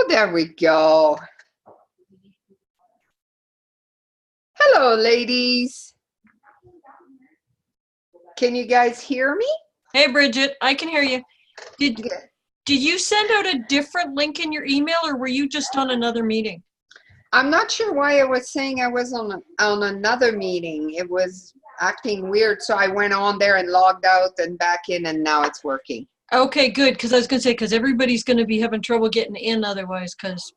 there we go. Hello, ladies. Can you guys hear me? Hey, Bridget, I can hear you. Did Good. you send out a different link in your email, or were you just on another meeting? I'm not sure why it was saying I was on another meeting. It was acting weird, so I went on there and logged out and back in, and now it's working. Okay, good, because I was going to say, because everybody's going to be having trouble getting in otherwise, because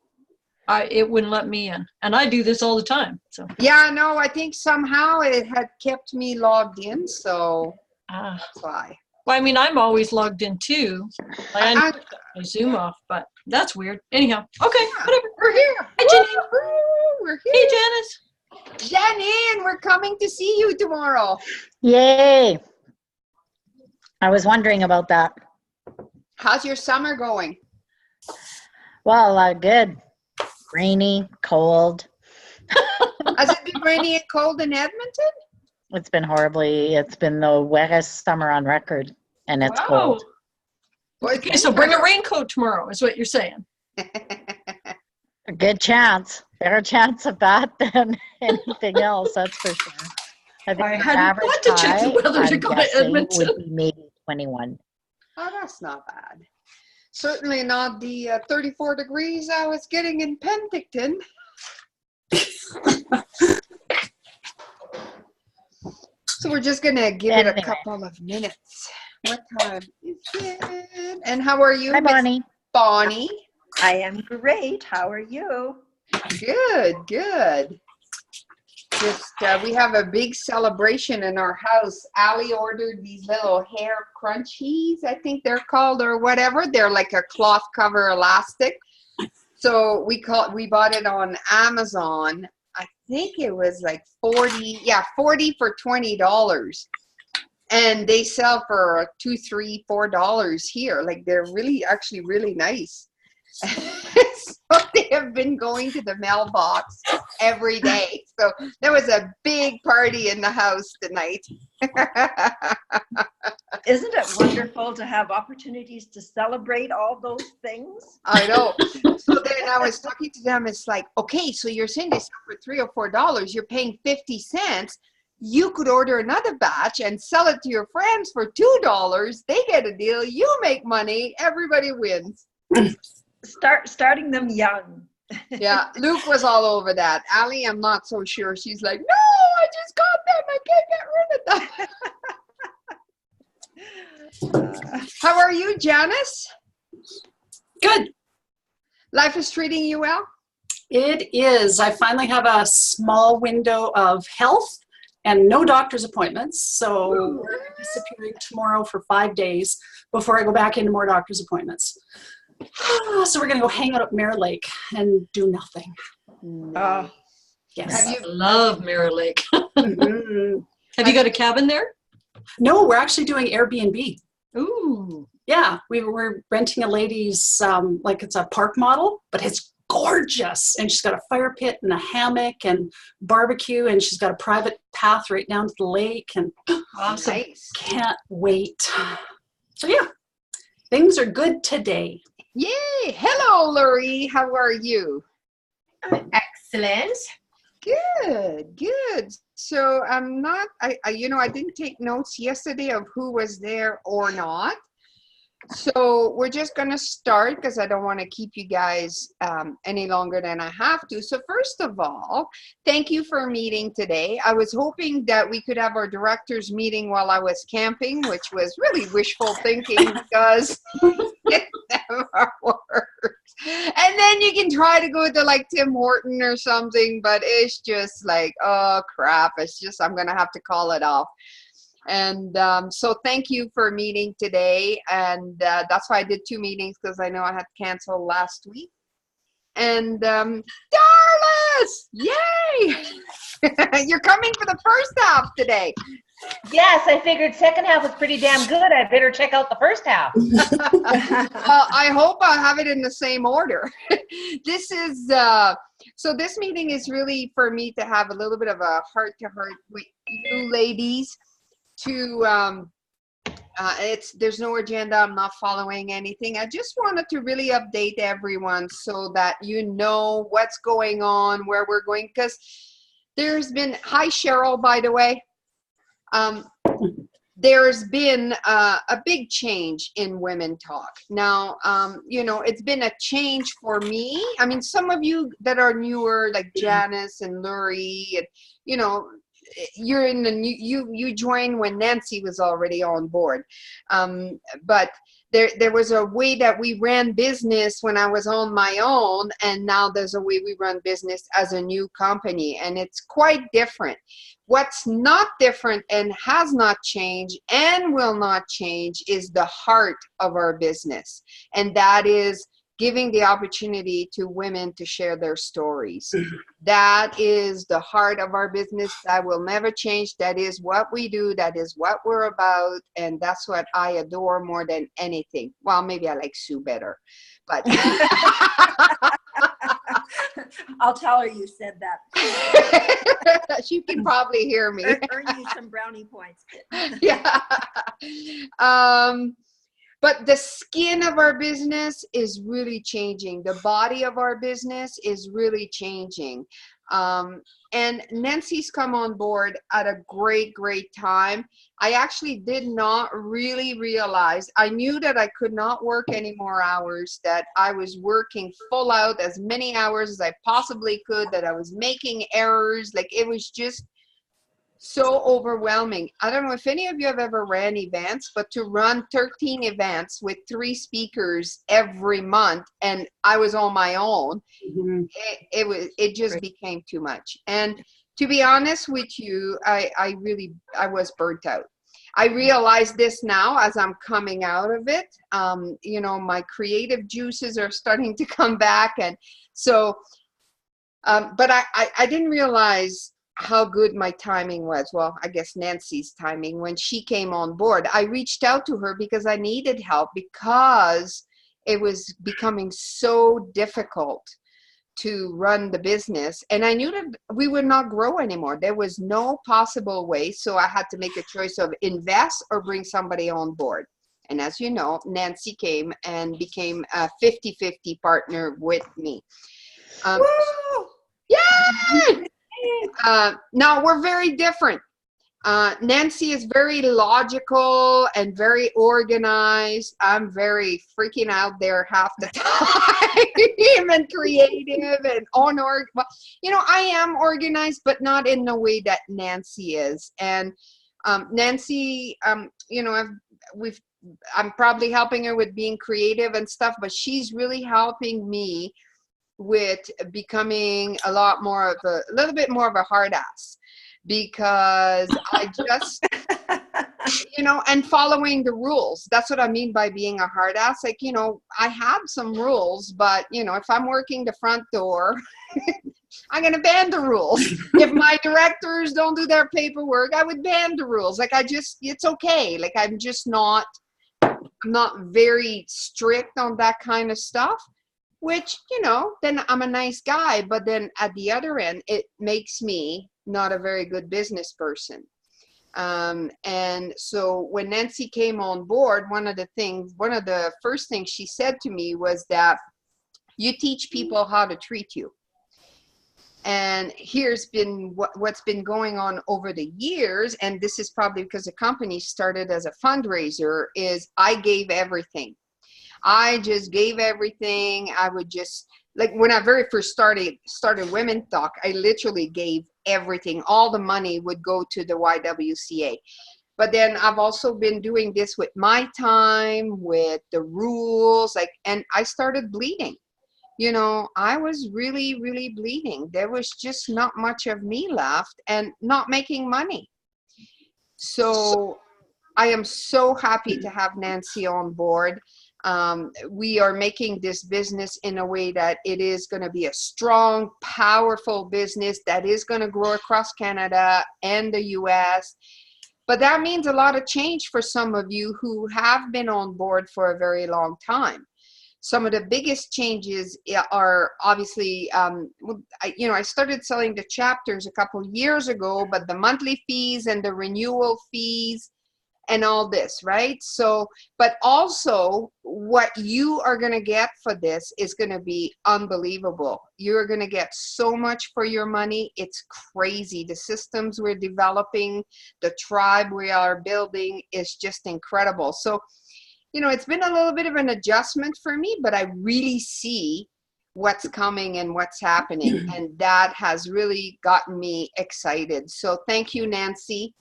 it wouldn't let me in. And I do this all the time. So. Yeah, no, I think somehow it had kept me logged in, so that's why. Well, I mean, I'm always logged in too. I need to shut my Zoom off, but that's weird. Anyhow, okay, whatever. We're here. Hi, Janine. We're here. Hey, Janice. Janine, we're coming to see you tomorrow. Yay. I was wondering about that. How's your summer going? Well, good. Rainy, cold. Has it been rainy and cold in Edmonton? It's been the wettest summer on record, and it's cold. Okay, so bring a raincoat tomorrow, is what you're saying. A good chance. Better chance of that than anything else, that's for sure. I think I the hadn't average thought to check the high, weather to I'm go to guessing, Edmonton. would be maybe 21. Oh, that's not bad. Certainly not the 34 degrees I was getting in Penticton. So we're just going to give it a couple of minutes. What time is it? And how are you, Hi, Bonnie. Bonnie? I am great. How are you? Good, good. Just, we have a big celebration in our house. Allie ordered these little hair crunchies, I think they're called, or whatever. They're like a cloth cover elastic. So we bought it on Amazon. I think it was like 40 for $20. And they sell for $2, $3, $4 here. Like they're actually really nice. So they have been going to the mailbox every day. So there was a big party in the house tonight. Isn't it wonderful to have opportunities to celebrate all those things? I know. So then I was talking to them. It's like, okay, so you're saying they sell for $3 or $4. You're paying 50 cents. You could order another batch and sell it to your friends for $2. They get a deal. You make money. Everybody wins. Starting them young. Yeah, Luke was all over that. Allie, I'm not so sure. She's like, no, I just got them. I can't get rid of them. How are you, Janice? Good. Life is treating you well? It is. I finally have a small window of health and no doctor's appointments. So we're disappearing tomorrow for 5 days before I go back into more doctor's appointments. So we're going to go hang out at Mirror Lake and do nothing. Yes. I love Mirror Lake. Mm-hmm. Have you got a cabin there? No, we're actually doing Airbnb. Ooh. Yeah, we're renting a lady's, like it's a park model, but it's gorgeous. And she's got a fire pit and a hammock and barbecue, and she's got a private path right down to the lake. And awesome. Nice. Can't wait. So yeah, things are good today. Yay! Hello, Laurie. How are you? Excellent. Good, good. So I didn't take notes yesterday of who was there or not. So we're just going to start because I don't want to keep you guys any longer than I have to. So first of all, thank you for meeting today. I was hoping that we could have our directors meeting while I was camping, which was really wishful thinking because it never works. And then you can try to go to like Tim Horton or something, but it's just like, oh crap. It's just, I'm going to have to call it off. And so thank you for meeting today. And that's why I did 2 meetings, because I know I had to cancel last week. And Darlis! Yay! You're coming for the first half today. Yes, I figured second half was pretty damn good. I better check out the first half. I hope I have it in the same order. This is, so this meeting is really for me to have a little bit of a heart-to-heart with you ladies, to There's no agenda. I'm not following anything. I just wanted to really update everyone so that you know what's going on, where we're going, because there's been, hi Cheryl, by the way. There's been a big change in Women Talk. Now, you know, it's been a change for me. I mean, some of you that are newer, like Janice and Lurie, and, you know, you're in the new, you joined when Nancy was already on board. But there was a way that we ran business when I was on my own, and now there's a way we run business as a new company, and it's quite different. What's not different and has not changed and will not change is the heart of our business, and that is giving the opportunity to women to share their stories. That is the heart of our business. That will never change. That is what we do. That is what we're about. And that's what I adore more than anything. Well, maybe I like Sue better, but. I'll tell her you said that. She can probably hear me. Earn you some brownie points. Yeah. But the skin of our business is really changing. The body of our business is really changing. And Nancy's come on board at a great, great time. I actually did not really realize, I knew that I could not work any more hours, that I was working full out as many hours as I possibly could, that I was making errors. Like, it was just so overwhelming. I don't know if any of you have ever ran events, but to run 13 events with 3 speakers every month, and I was on my own, it just became too much. And to be honest with you, I was burnt out. I realize this now as I'm coming out of it. You know, my creative juices are starting to come back, and so but I didn't realize how good my timing was. Well, I guess Nancy's timing, when she came on board. I reached out to her because I needed help, because it was becoming so difficult to run the business, and I knew that we would not grow anymore. There was no possible way, so I had to make a choice of invest or bring somebody on board. And as you know, Nancy came and became a 50-50 partner with me. Yay! Now we're very different. Nancy is very logical and very organized. I'm very freaking out there half the time and creative and well, you know, I am organized, but not in the way that Nancy is. And Nancy, you know, I'm probably helping her with being creative and stuff, but she's really helping me with becoming a little bit more of a hard ass, because I just, you know, and following the rules. That's what I mean by being a hard ass. Like, you know, I have some rules, but, you know, if I'm working the front door, I'm going to ban the rules. If my directors don't do their paperwork, I would ban the rules. Like, it's okay. Like, I'm not very strict on that kind of stuff. Which, you know, then I'm a nice guy, but then at the other end, it makes me not a very good business person. And so when Nancy came on board, one of the first things she said to me was that you teach people how to treat you. And here's been what's been going on over the years, and this is probably because the company started as a fundraiser, is I gave everything. I just gave everything. I would just, like, when I very first started Women Talk, I literally gave everything. All the money would go to the YWCA. But then I've also been doing this with my time, with the rules, like, and I started bleeding. You know, I was really, really bleeding. There was just not much of me left and not making money. So I am so happy to have Nancy on board. We are making this business in a way that it is going to be a strong, powerful business that is going to grow across Canada and the US. But that means a lot of change for some of you who have been on board for a very long time. Some of the biggest changes are obviously, I started selling the chapters a couple years ago, but the monthly fees and the renewal fees and all this, right? So, but also what you are going to get for this is going to be unbelievable. You're going to get so much for your money. It's crazy. The systems we're developing, the tribe we are building is just incredible. So, you know, it's been a little bit of an adjustment for me, but I really see what's coming and what's happening. And that has really gotten me excited. So thank you, Nancy,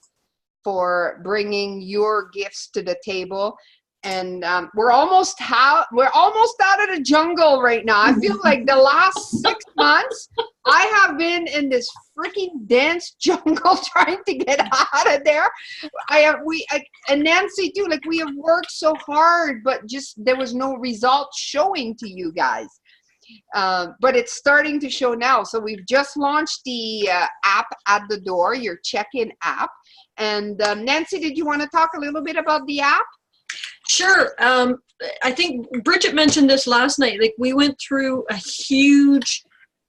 for bringing your gifts to the table. And we're almost out of the jungle right now. I feel like the last 6 months I have been in this freaking dense jungle trying to get out of there. And Nancy too, like we have worked so hard, but just there was no results showing to you guys. But it's starting to show now. So we've just launched the app at the door, your check-in app. And Nancy, did you want to talk a little bit about the app? Sure. I think Bridget mentioned this last night. Like we went through a huge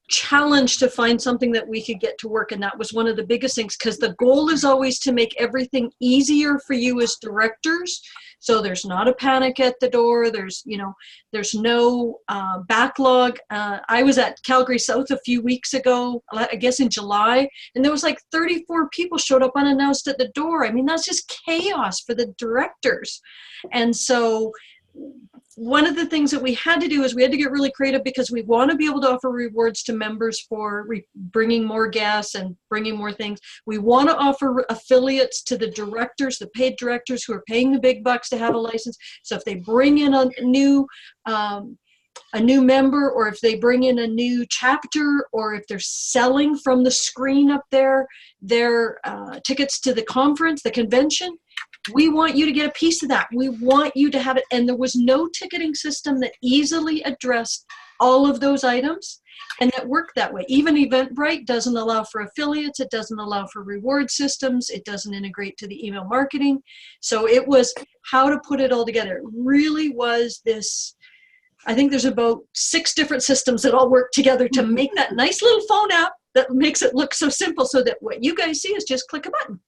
challenge to find something that we could get to work, and that was one of the biggest things, because the goal is always to make everything easier for you as directors. So there's not a panic at the door. There's no backlog. I was at Calgary South a few weeks ago, I guess in July, and there was like 34 people showed up unannounced at the door. I mean, that's just chaos for the directors. And so one of the things that we had to do is we had to get really creative, because we want to be able to offer rewards to members for bringing more guests and bringing more things. We want to offer affiliates to the directors, the paid directors who are paying the big bucks to have a license. So if they bring in a new member, or if they bring in a new chapter, or if they're selling from the screen up there their tickets to the conference, the convention, we want you to get a piece of that. We want you to have it. And there was no ticketing system that easily addressed all of those items and that worked that way. Even Eventbrite doesn't allow for affiliates. It doesn't allow for reward systems. It doesn't integrate to the email marketing. So it was how to put it all together. It really was this, I think there's about 6 different systems that all work together to make that nice little phone app that makes it look so simple, so that what you guys see is just click a button.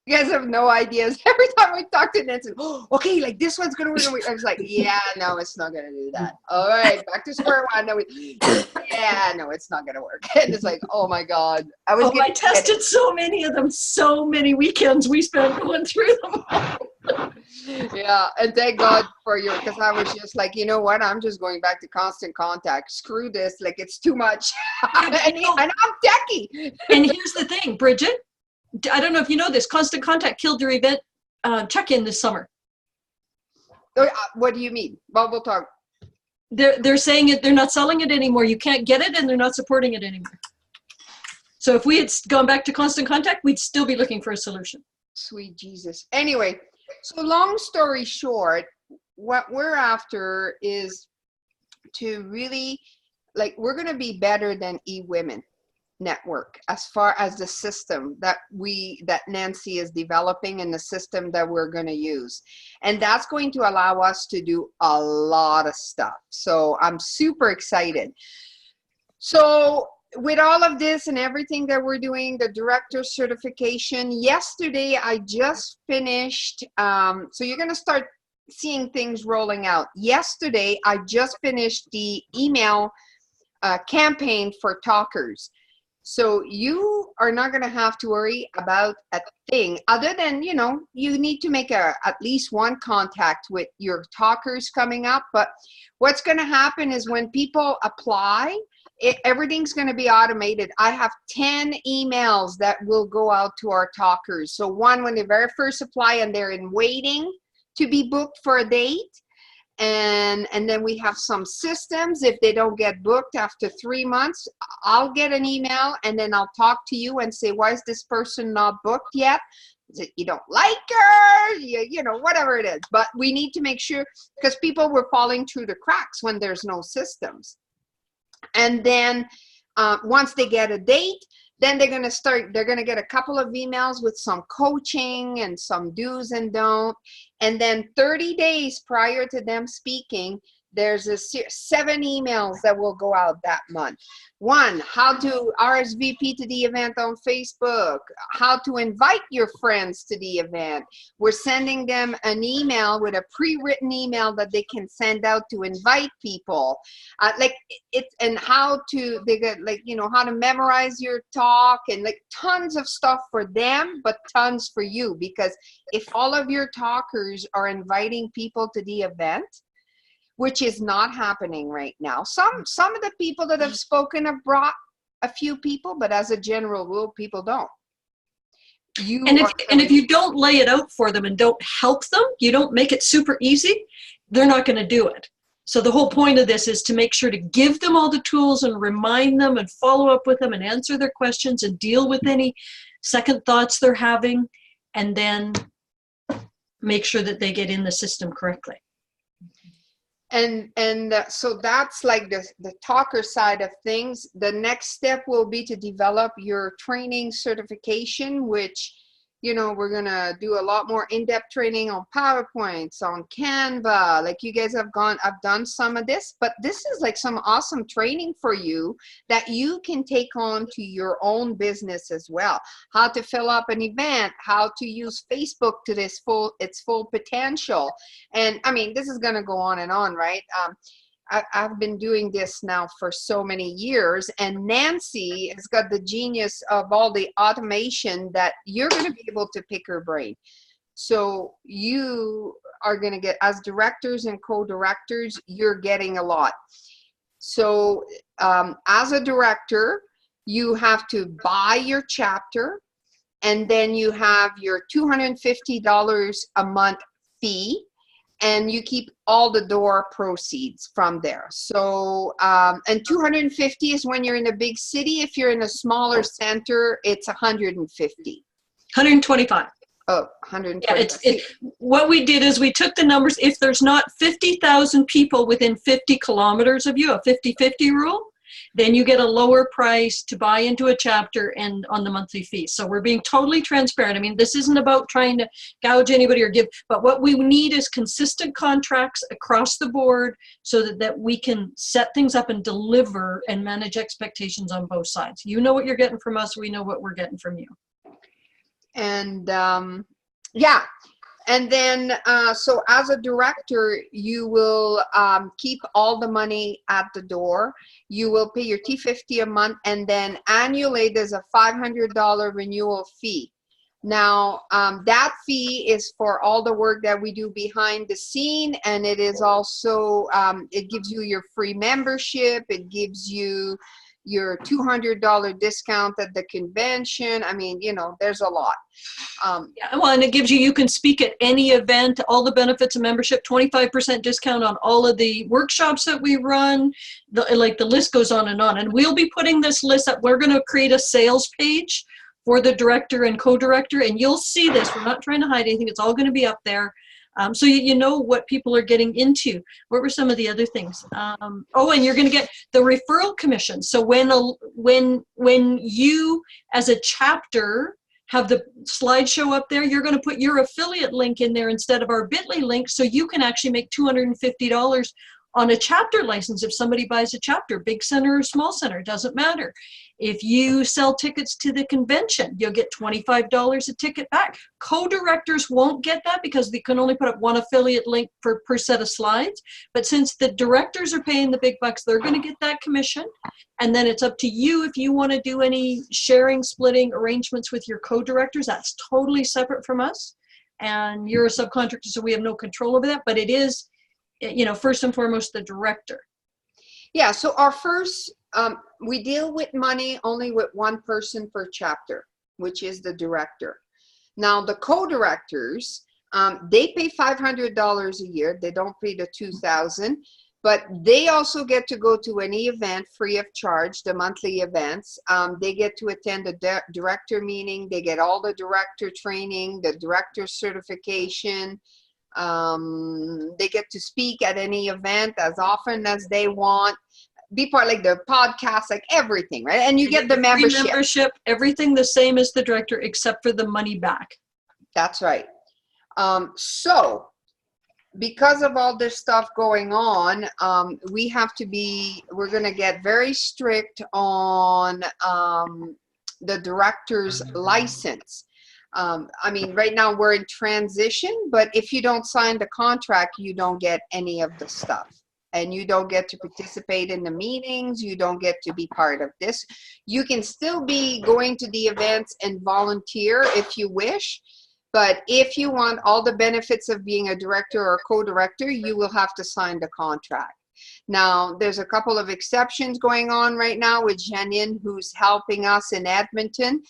You guys have no ideas. Every time we talk to Nancy, oh, okay, like this one's going to work. I was like, yeah, no, it's not going to do that. All right, back to square one. No, yeah, no, it's not going to work. And it's like, oh my God. I tested so many of them, so many weekends we spent going through them. Yeah, and thank God for you, because I was just like, you know what? I'm just going back to Constant Contact. Screw this. Like, it's too much. and I'm techie. And here's the thing, Bridget. I don't know if you know this, Constant Contact killed their event check-in this summer. What do you mean? Well, we'll talk. They're saying it, they're not selling it anymore. You can't get it, and they're not supporting it anymore. So if we had gone back to Constant Contact, we'd still be looking for a solution. Sweet Jesus. Anyway, so long story short, what we're after is to really, like, we're going to be better than eWomen Network as far as the system that Nancy is developing and the system that we're going to use, and that's going to allow us to do a lot of stuff. So I'm super excited. So with all of this and everything that we're doing, the director certification, yesterday I just finished, so you're going to start seeing things rolling out. Yesterday I just finished the email campaign for talkers. So you are not going to have to worry about a thing other than, you know, you need to make at least one contact with your talkers coming up. But what's going to happen is when people apply, everything's going to be automated. I have 10 emails that will go out to our talkers. So one when they very first apply and they're in waiting to be booked for a date. And then we have some systems. If they don't get booked after 3 months, I'll get an email and then I'll talk to you and say, why is this person not booked yet? Is it you don't like her? You know, whatever it is. But we need to make sure, because people were falling through the cracks when there's no systems. And then once they get a date, then they're going to get a couple of emails with some coaching and some do's and don'ts. And then 30 days prior to them speaking, There's 7 emails that will go out that month. 1, how to RSVP to the event on Facebook, how to invite your friends to the event. We're sending them an email with a pre-written email that they can send out to invite people. And how to, they get how to memorize your talk, and tons of stuff for them, but tons for you, because if all of your talkers are inviting people to the event, which is not happening right now. Some of the people that have spoken have brought a few people, but as a general rule, people don't. And if you don't lay it out for them and don't help them, you don't make it super easy, they're not going to do it. So the whole point of this is to make sure to give them all the tools and remind them and follow up with them and answer their questions and deal with any second thoughts they're having, and then make sure that they get in the system correctly. And so that's like the talker side of things. The next step will be to develop your training certification, which, we're gonna do a lot more in-depth training on PowerPoints, on Canva. Like you guys I've done some of this, but this is like some awesome training for you that you can take on to your own business as well. How to fill up an event, how to use Facebook to its full potential. And I mean, this is gonna go on and on, right? I've been doing this now for so many years, and Nancy has got the genius of all the automation that you're going to be able to pick her brain. So you are going to get, as directors and co-directors, you're getting a lot. So as a director, you have to buy your chapter, and then you have your $250 a month fee, and you keep all the door proceeds from there. So, and 250 is when you're in a big city. If you're in a smaller center, it's 150. 125. Oh, 125. Yeah, what we did is we took the numbers. If there's not 50,000 people within 50 kilometers of you, a 50-50 rule, then you get a lower price to buy into a chapter and on the monthly fee. So we're being totally transparent. I mean, this isn't about trying to gouge anybody or give, but what we need is consistent contracts across the board so that we can set things up and deliver and manage expectations on both sides. You know what you're getting from us. We know what we're getting from you. And yeah. And then, so as a director, you will keep all the money at the door. You will pay your $250 a month, and then annually there's a $500 renewal fee. Now, that fee is for all the work that we do behind the scene, and it is also, it gives you your free membership. It gives you your $200 discount at the convention. I mean, there's a lot. Yeah, well, and it gives you can speak at any event, all the benefits of membership, 25% discount on all of the workshops that we run. The list goes on. And we'll be putting this list up. We're going to create a sales page for the director and co-director, and you'll see this. We're not trying to hide anything. It's all going to be up there. So you know what people are getting into. What were some of the other things? And you're going to get the referral commission. So when you as a chapter have the slideshow up there, you're going to put your affiliate link in there instead of our Bitly link, so you can actually make $250 on a chapter license if somebody buys a chapter, big center or small center, doesn't matter. If you sell tickets to the convention, you'll get $25 a ticket back. Co-directors won't get that because they can only put up one affiliate link per set of slides. But since the directors are paying the big bucks, they're going to get that commission. And then it's up to you if you want to do any sharing, splitting arrangements with your co-directors. That's totally separate from us. And you're a subcontractor, so we have no control over that. But it is, first and foremost, the director. Yeah, so our first, we deal with money only with one person per chapter, which is the director. Now, the co-directors, they pay $500 a year. They don't pay the $2,000, but they also get to go to any event free of charge, the monthly events. They get to attend the director meeting. They get all the director training, the director certification. They get to speak at any event as often as they want, be part like the podcast, like everything, right? And you get the membership. Everything the same as the director except for the money back. That's right. So because of all this stuff going on, we're going to get very strict on the director's license. I mean, right now we're in transition, but if you don't sign the contract, you don't get any of the stuff. And you don't get to participate in the meetings. You don't get to be part of this. You can still be going to the events and volunteer if you wish. But if you want all the benefits of being a director or co-director, you will have to sign the contract. Now, there's a couple of exceptions going on right now with Janine, who's helping us in Edmonton.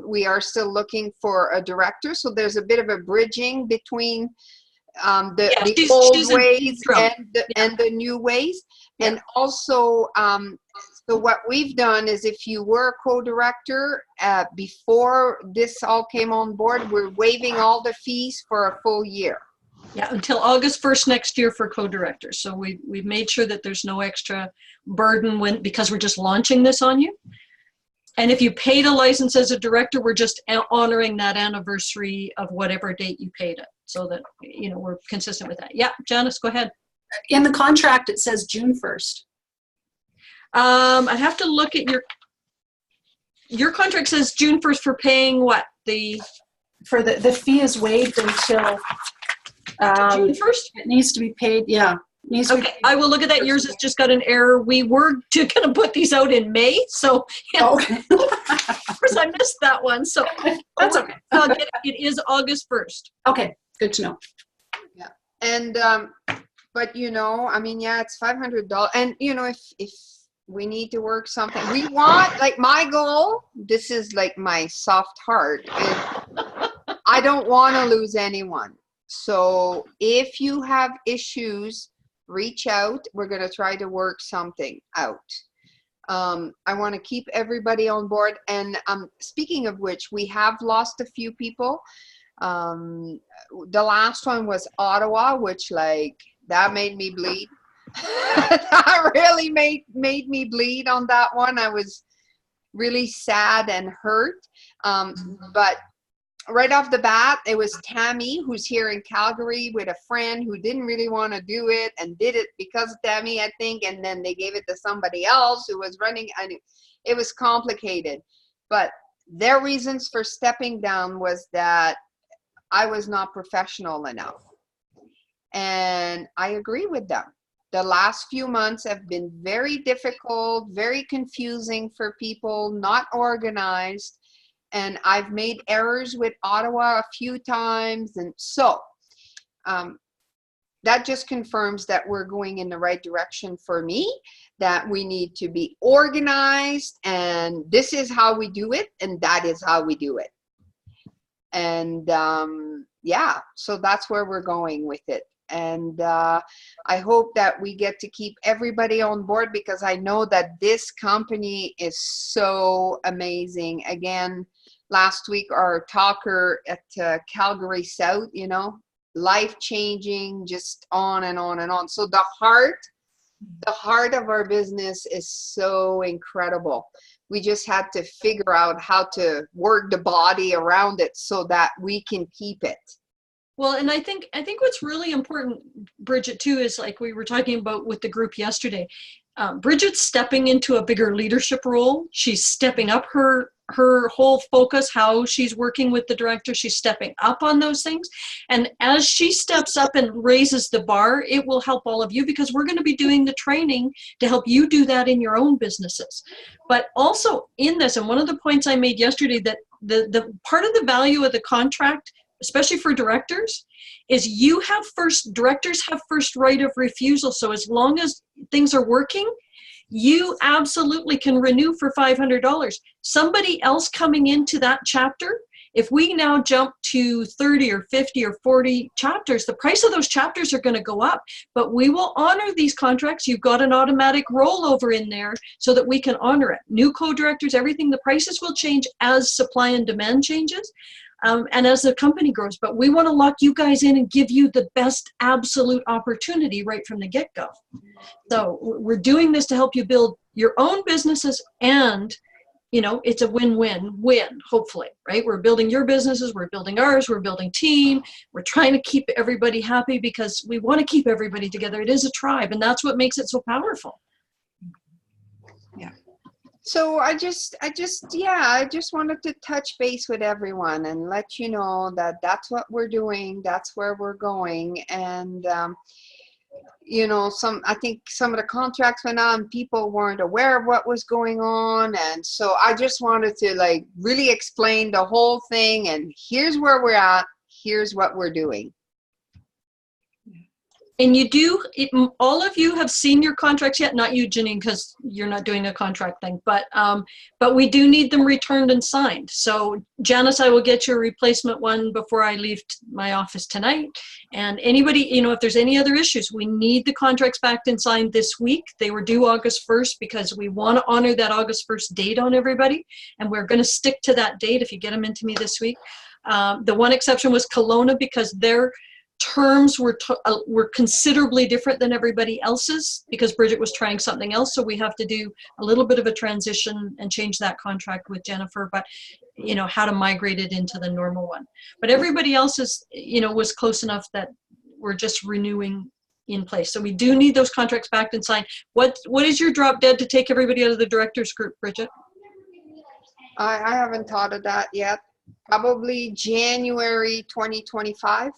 We are still looking for a director. So there's a bit of a bridging between the old ways and the new ways. Yeah. And also, so what we've done is if you were a co-director before this all came on board, we're waiving all the fees for a full year. Yeah, until August 1st next year for co-directors. So we've made sure that there's no extra burden because we're just launching this on you. And if you paid a license as a director, we're just honoring that anniversary of whatever date you paid it, so that, you know, we're consistent with that. Yeah, Janice, go ahead. In the contract, it says June 1st. I'd have to look at your contract says June 1st for paying what? The fee is waived until June 1st? it needs to be paid. Yeah. Okay, I will look at that. Yours has just got an error. We were going to put these out in May, so Okay. of course I missed that one. So That's okay. It is August 1st. Okay, good to know. Yeah. And, but you know, I mean, yeah, it's $500. And you know, if we need to work something, we want, like my goal, this is like my soft heart, is I don't want to lose anyone. So if you have issues, reach out. We're going to try to work something out. I want to keep everybody on board. And speaking of which, we have lost a few people. The last one was Ottawa, which that made me bleed. That really made me bleed on that one. I was really sad and hurt. But right off the bat, it was Tammy, who's here in Calgary with a friend who didn't really want to do it and did it because of Tammy, I think. And then they gave it to somebody else who was running. And it was complicated. But their reasons for stepping down was that I was not professional enough. And I agree with them. The last few months have been very difficult, very confusing for people, not organized. And I've made errors with Ottawa a few times. And so that just confirms that we're going in the right direction for me, that we need to be organized. And this is how we do it. And that is how we do it. And yeah, so that's where we're going with it. And I hope that we get to keep everybody on board, because I know that this company is so amazing. Again, last week, our talker at Calgary South, you know, life-changing, just on and on and on. So the heart of our business is so incredible. We just had to figure out how to work the body around it so that we can keep it. Well, and I think what's really important, Bridget, too, is like we were talking about with the group yesterday. Bridget's stepping into a bigger leadership role. She's stepping up her whole focus, how she's working with the director. She's stepping up on those things. And as she steps up and raises the bar, it will help all of you, because we're going to be doing the training to help you do that in your own businesses. But also in this, and one of the points I made yesterday, that the part of the value of the contract, especially for directors, is directors have first right of refusal. So as long as things are working, you absolutely can renew for $500. Somebody else coming into that chapter, if we now jump to 30 or 50 or 40 chapters, the price of those chapters are going to go up. But we will honor these contracts. You've got an automatic rollover in there so that we can honor it. New co-directors, everything, the prices will change as supply and demand changes. And as the company grows, but we want to lock you guys in and give you the best absolute opportunity right from the get-go. So we're doing this to help you build your own businesses and you know, it's a win-win-win, hopefully, right? We're building your businesses, we're building ours, we're building team, we're trying to keep everybody happy because we want to keep everybody together. It is a tribe, and that's what makes it so powerful. So I just wanted to touch base with everyone and let you know that that's what we're doing, that's where we're going, and you know, I think some of the contracts went on, people weren't aware of what was going on, and so I just wanted to like really explain the whole thing, and here's where we're at, here's what we're doing. And you do, all of you have seen your contracts yet? Not you, Janine, because you're not doing a contract thing, but we do need them returned and signed. So Janice, I will get your replacement one before I leave my office tonight. And anybody, you know, if there's any other issues, we need the contracts backed and signed this week. They were due August 1st because we want to honor that August 1st date on everybody. And we're going to stick to that date if you get them into me this week. The one exception was Kelowna because their terms were considerably different than everybody else's because Bridget was trying something else. So we have to do a little bit of a transition and change that contract with Jennifer, but you know, how to migrate it into the normal one. But everybody else is, you know, was close enough that we're just renewing in place. So we do need those contracts backed and signed. What is your drop dead to take everybody out of the directors group, Bridget? I haven't thought of that yet. Probably January 2025.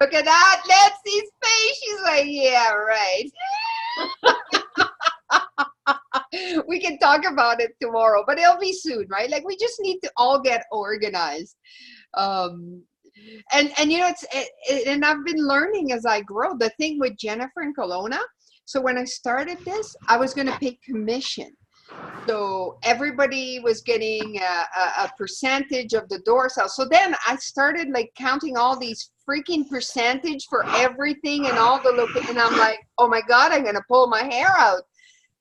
Look at that, Nancy's face. She's like, yeah, right. We can talk about it tomorrow, but it'll be soon, right? Like we just need to all get organized. And you know, and I've been learning as I grow. The thing with Jennifer in Kelowna, so when I started this, I was going to pay commission. So everybody was getting a percentage of the door sales. So then I started like counting all these freaking percentage for everything and all the and I'm like, oh my God, I'm going to pull my hair out.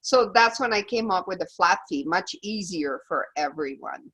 So that's when I came up with a flat fee, much easier for everyone.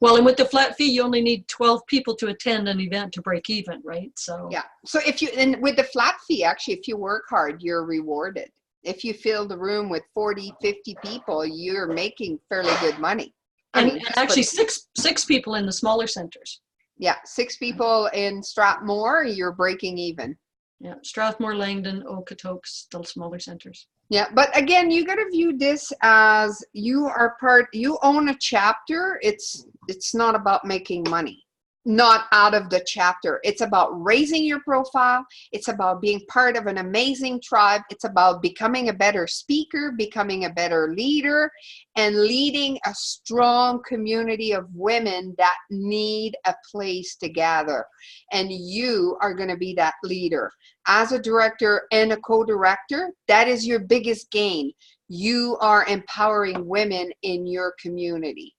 Well, and with the flat fee, you only need 12 people to attend an event to break even, right? So yeah. So and with the flat fee, actually, if you work hard, you're rewarded. If you fill the room with 40, 50 people, you're making fairly good money. And actually six people in the smaller centers. Yeah, 6 people in Strathmore, you're breaking even. Yeah, Strathmore, Langdon, Okotoks, still smaller centers. Yeah, but again, you got to view this as you own a chapter. It's not about making money. Not out of the chapter. It's about raising your profile. It's about being part of an amazing tribe. It's about becoming a better speaker, becoming a better leader, and leading a strong community of women that need a place to gather. And you are going to be that leader. As a director and a co-director, that is your biggest gain. You are empowering women in your community.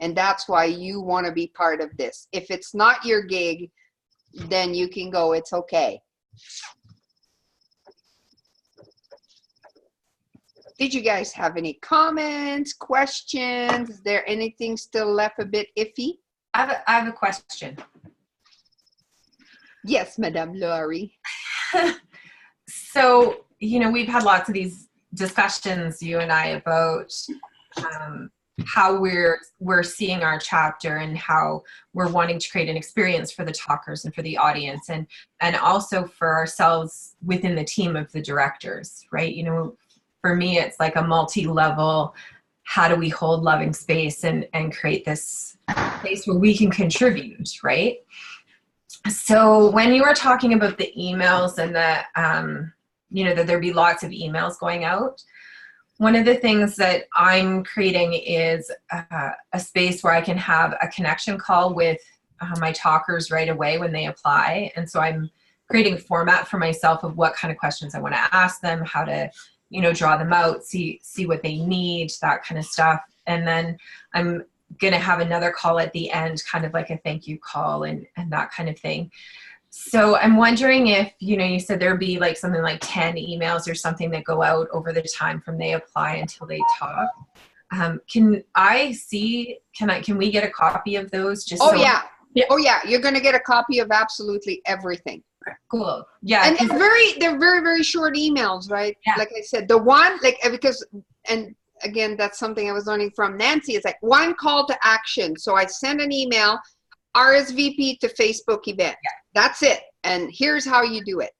And that's why you want to be part of this. If it's not your gig, then you can go. It's okay. Did you guys have any comments, questions? Is there anything still left a bit iffy? I have a question. Yes, Madame Laurie. So, you know, we've had lots of these discussions, you and I, about how we're seeing our chapter and how we're wanting to create an experience for the talkers and for the audience and also for ourselves within the team of the directors, right? You know, for me, it's like a multi-level, how do we hold loving space and create this place where we can contribute, right? So when you were talking about the emails and the, you know, that there'd be lots of emails going out, one of the things that I'm creating is a space where I can have a connection call with my talkers right away when they apply. And so I'm creating a format for myself of what kind of questions I want to ask them, how to, you know, draw them out, see what they need, that kind of stuff. And then I'm going to have another call at the end, kind of like a thank you call and that kind of thing. So I'm wondering if, you know, you said there'd be like something like 10 emails or something that go out over the time from they apply until they talk. Can we get a copy of those? Just Oh, yeah. Oh, yeah. You're going to get a copy of absolutely everything. Cool. Yeah. And 'cause- they're very, very short emails, right? Yeah. Like I said, the one, like, because, and again, that's something I was learning from Nancy. It's like one call to action. So I send an email, RSVP to Facebook event. Yeah. That's it. And here's how you do it.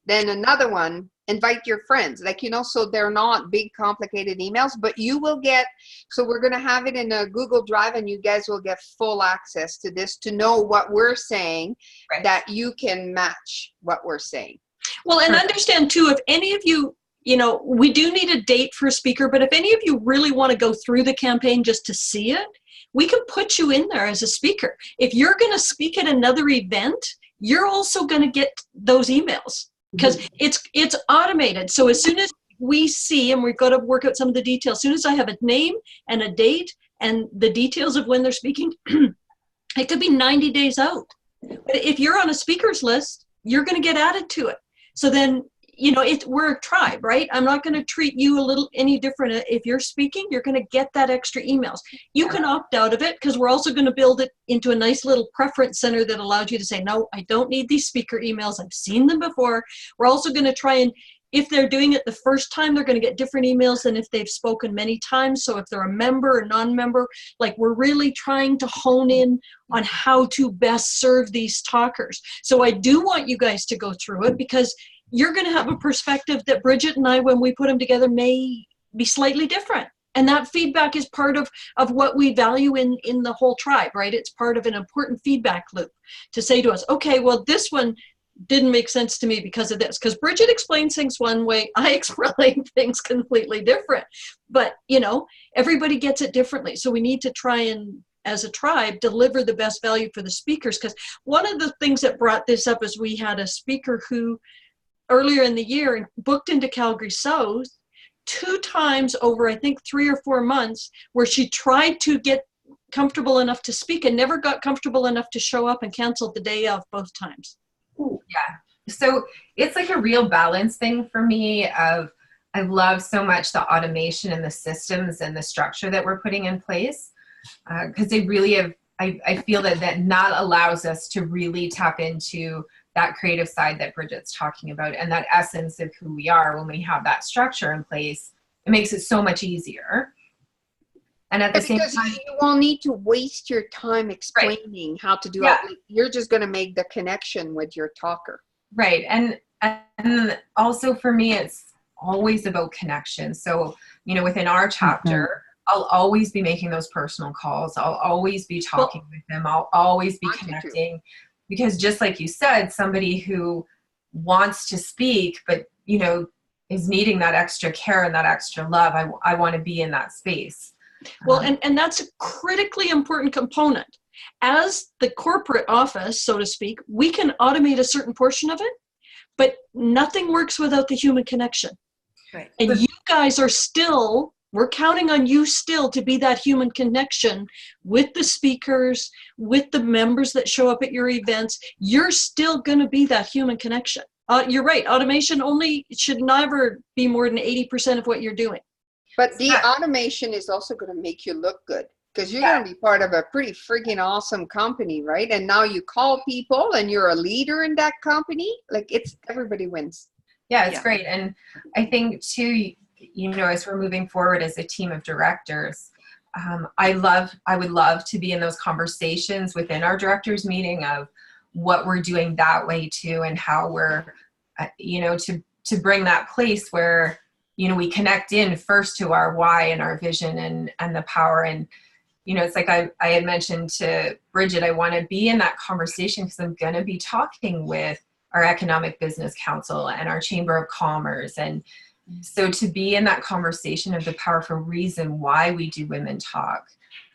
Then another one, invite your friends. Like, you know, so they're not big, complicated emails, but you will get, so we're going to have it in a Google Drive and you guys will get full access to this to know what we're saying, Right. that you can match what we're saying. Well, and Perfect. understand too, if any of you, you know, we do need a date for a speaker, but if any of you really want to go through the campaign just to see it, we can put you in there as a speaker. If you're going to speak at another event, you're also going to get those emails because it's automated. So as soon as we see, and we've got to work out some of the details, as soon as I have a name and a date and the details of when they're speaking, it could be 90 days out. But if you're on a speaker's list, you're going to get added to it. So then, you know, we're a tribe, right? I'm not going to treat you any different. If you're speaking, you're going to get that extra emails. You can opt out of it because we're also going to build it into a nice little preference center that allows you to say, no, I don't need these speaker emails. I've seen them before. We're also going to try and, if they're doing it the first time, they're going to get different emails than if they've spoken many times. So if they're a member or non-member, like we're really trying to hone in on how to best serve these talkers. So I do want you guys to go through it because you're going to have a perspective that Bridget and I, when we put them together, may be slightly different. And that feedback is part of what we value in the whole tribe, right? It's part of an important feedback loop to say to us, okay, well, this one didn't make sense to me because of this. Because Bridget explains things one way, I explain things completely different. But, you know, everybody gets it differently. So we need to try and, as a tribe, deliver the best value for the speakers. Because one of the things that brought this up is we had a speaker who earlier in the year booked into Calgary South 2 times over, I think, 3 or 4 months, where she tried to get comfortable enough to speak and never got comfortable enough to show up and canceled the day of both times. Yeah. So it's like a real balance thing for me of, I love so much the automation and the systems and the structure that we're putting in place. Because they really have, I feel that not allows us to really tap into that creative side that Bridget's talking about and that essence of who we are when we have that structure in place. It makes it so much easier. And at the same Because time, you won't need to waste your time explaining how to do Yeah. it. You're just going to make the connection with your talker. right. And also for me, it's always about connection. So, you know, within our chapter, I'll always be making those personal calls. I'll always be talking with them. I'll always be Want you to. connecting. Because just like you said, somebody who wants to speak, but, you know, is needing that extra care and that extra love, I want to be in that space. Well, and that's a critically important component. As the corporate office, so to speak, we can automate a certain portion of it, but nothing works without the human connection. Right. And you guys are still, we're counting on you still to be that human connection with the speakers, with the members that show up at your events. You're still going to be that human connection. You're right. Automation only should never be more than 80% of what you're doing. But the automation is also going to make you look good because you're Yeah. going to be part of a pretty freaking awesome company, right? And now you call people and you're a leader in that company. Like everybody wins. Yeah, it's Yeah. great. And I think too, you know, as we're moving forward as a team of directors, I would love to be in those conversations within our directors meeting of what we're doing that way too, and how we're, you know, to bring that place where, you know, we connect in first to our why and our vision and the power. And, you know, it's like I had mentioned to Bridget, I want to be in that conversation because I'm going to be talking with our Economic Business Council and our Chamber of Commerce. And so to be in that conversation of the powerful reason why we do Women Talk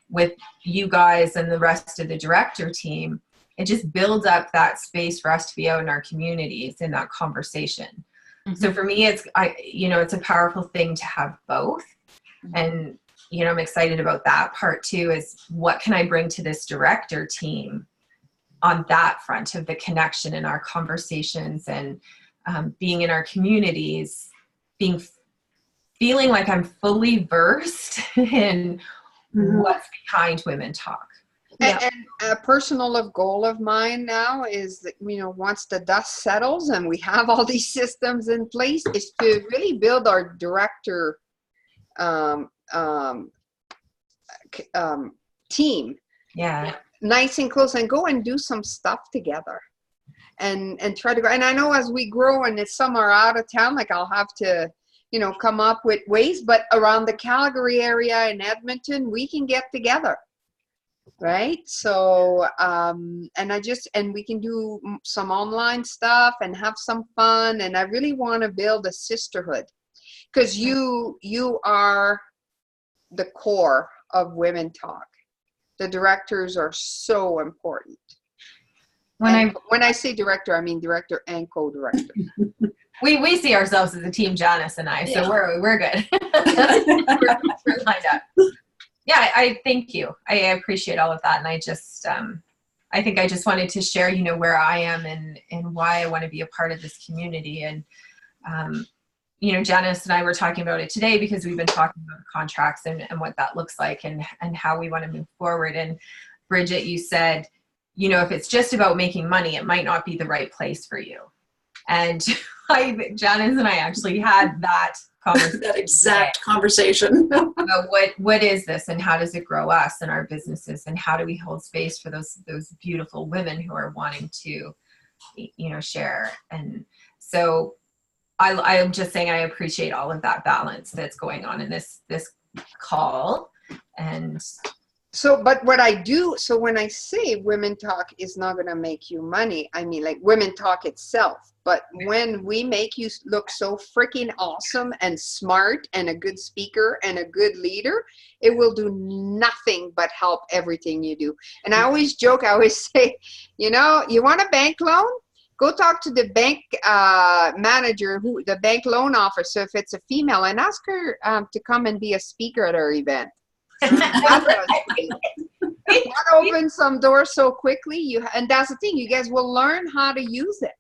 with you guys and the rest of the director team, it just builds up that space for us to be out in our communities in that conversation. Mm-hmm. So for me, it's a powerful thing to have both. Mm-hmm. And, you know, I'm excited about that part too, is what can I bring to this director team on that front of the connection in our conversations and being in our communities, feeling like I'm fully versed in what's behind Women Talk. Yeah. And a personal goal of mine now is that, once the dust settles and we have all these systems in place, is to really build our director team Yeah. nice and close, and go and do some stuff together and try to go. And I know as we grow and if some are out of town, like I'll have to, come up with ways, but around the Calgary area and Edmonton, we can get together. Right. So, and we can do some online stuff and have some fun. And I really want to build a sisterhood, because you are the core of Women Talk. The directors are so important. When I say director, I mean director and co-director. We see ourselves as a team, Janice and I, so we're good. we're lined up. Yeah, I thank you. I appreciate all of that. And I just, I think I just wanted to share, where I am and why I want to be a part of this community. And, Janice and I were talking about it today because we've been talking about contracts and what that looks like and how we want to move forward. And Bridget, you said, if it's just about making money, it might not be the right place for you. And Janice and I actually had that conversation. That exact conversation. About what is this and how does it grow us and our businesses, and how do we hold space for those beautiful women who are wanting to, share. And so I'm just saying I appreciate all of that balance that's going on in this call. And but what I do, so when I say Women Talk is not going to make you money, I mean like Women Talk itself. But when we make you look so freaking awesome and smart and a good speaker and a good leader, it will do nothing but help everything you do. And I always joke, I always say, you want a bank loan? Go talk to the bank manager, the bank loan officer, if it's a female, and ask her to come and be a speaker at our event. That opens some doors so quickly. And that's the thing, you guys will learn how to use it.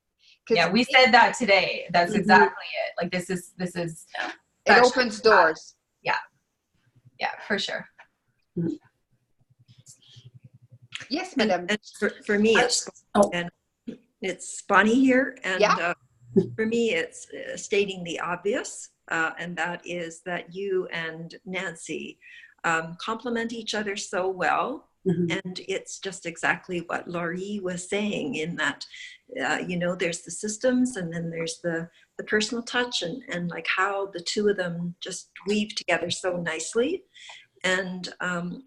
Yeah, we said that today. That's exactly it. Like this is it opens doors. Yeah, for sure. Yes, madam. And for me, it's Bonnie here, and for me, it's stating the obvious, and that is that you and Nancy complement each other so well. Mm-hmm. And it's just exactly what Laurie was saying, in that, there's the systems and then there's the personal touch and like how the two of them just weave together so nicely. And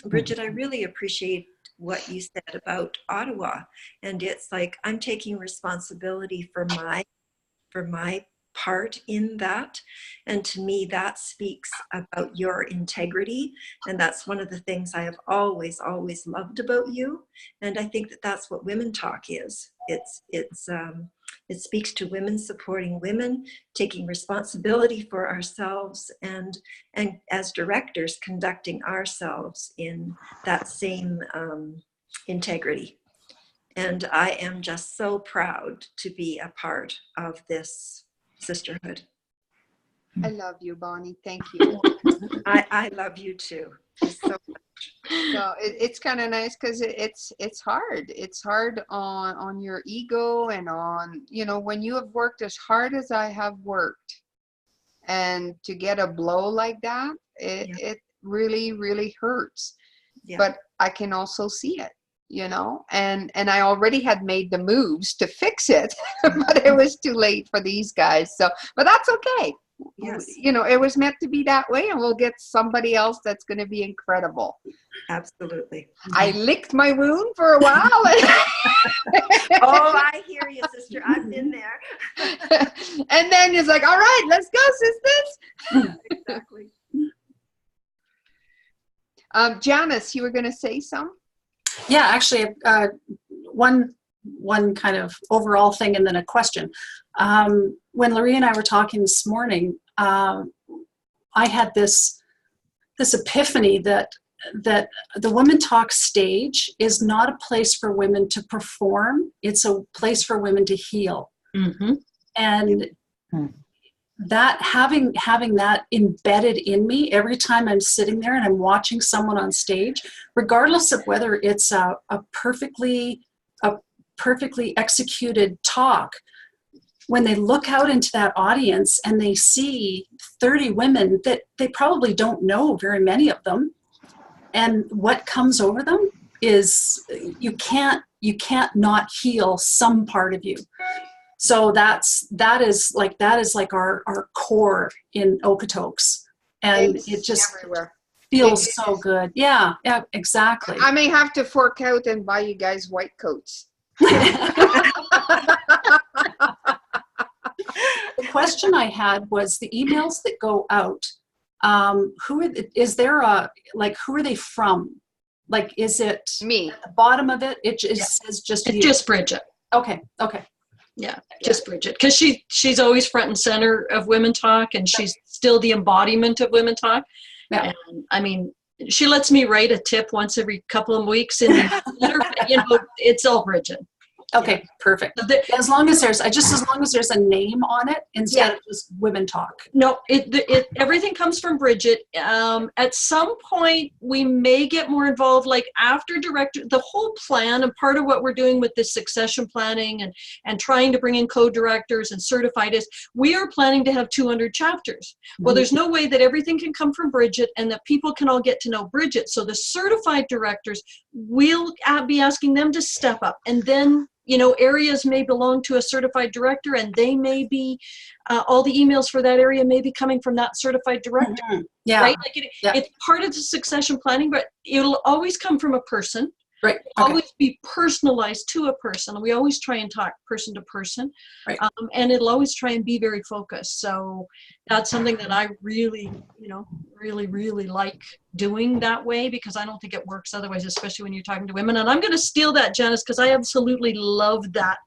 Bridget, I really appreciate what you said about Ottawa. And it's like, I'm taking responsibility for my part in that. And to me, that speaks about your integrity. And that's one of the things I have always loved about you. And I think that that's what Women Talk is. It speaks to women supporting women, taking responsibility for ourselves, and as directors conducting ourselves in that same integrity. And I am just so proud to be a part of this sisterhood. I love you, Bonnie. Thank you. I love you too. So much. So it's kind of nice because it's hard. It's hard on your ego and on, when you have worked as hard as I have worked, and to get a blow like that, it really, really hurts. Yeah. But I can also see it. And I already had made the moves to fix it, but it was too late for these guys. So, but that's okay. Yes. It was meant to be that way, and we'll get somebody else that's going to be incredible. Absolutely. I licked my wound for a while. Oh, I hear you, sister. I've been there. And then it's like, all right, let's go, sisters. Exactly. Janice, you were going to say something? Yeah, actually, one kind of overall thing and then a question. When Laurie and I were talking this morning, I had this epiphany that the Women Talk stage is not a place for women to perform. It's a place for women to heal. Mm-hmm. And that having that embedded in me every time I'm sitting there and I'm watching someone on stage, regardless of whether it's a perfectly executed talk, when they look out into that audience and they see 30 women that they probably don't know, very many of them, and what comes over them is you can't not heal some part of you. So that is like our core in Okotoks, and It's it just everywhere. feels It so good. Yeah, exactly. I may have to fork out and buy you guys white coats. The question I had was the emails that go out. Who are they from? Like, is it Me. at the bottom of it? It just says just It's you. just Bridget. Okay. Yeah, just Bridget, because she's always front and center of Women Talk, and she's still the embodiment of Women Talk. Yeah. And I mean, she lets me write a tip once every couple of weeks in the letter. It's all Bridget. Okay, perfect. As long as there's a name on it instead of just Women Talk. No, everything comes from Bridget. At some point, we may get more involved, like after director, the whole plan, and part of what we're doing with this succession planning and trying to bring in co-directors and certified is, we are planning to have 200 chapters. Well, there's no way that everything can come from Bridget and that people can all get to know Bridget. So the certified directors, we'll be asking them to step up, and then areas may belong to a certified director, and they may be, all the emails for that area may be coming from that certified director. Mm-hmm. Yeah. Right? Like it's part of the succession planning, but it'll always come from a person. Right. Okay. Always be personalized to a person. We always try and talk person to person. Right. And it'll always try and be very focused. So that's something that I really, really like doing that way, because I don't think it works otherwise, especially when you're talking to women. And I'm going to steal that, Janice, because I absolutely love that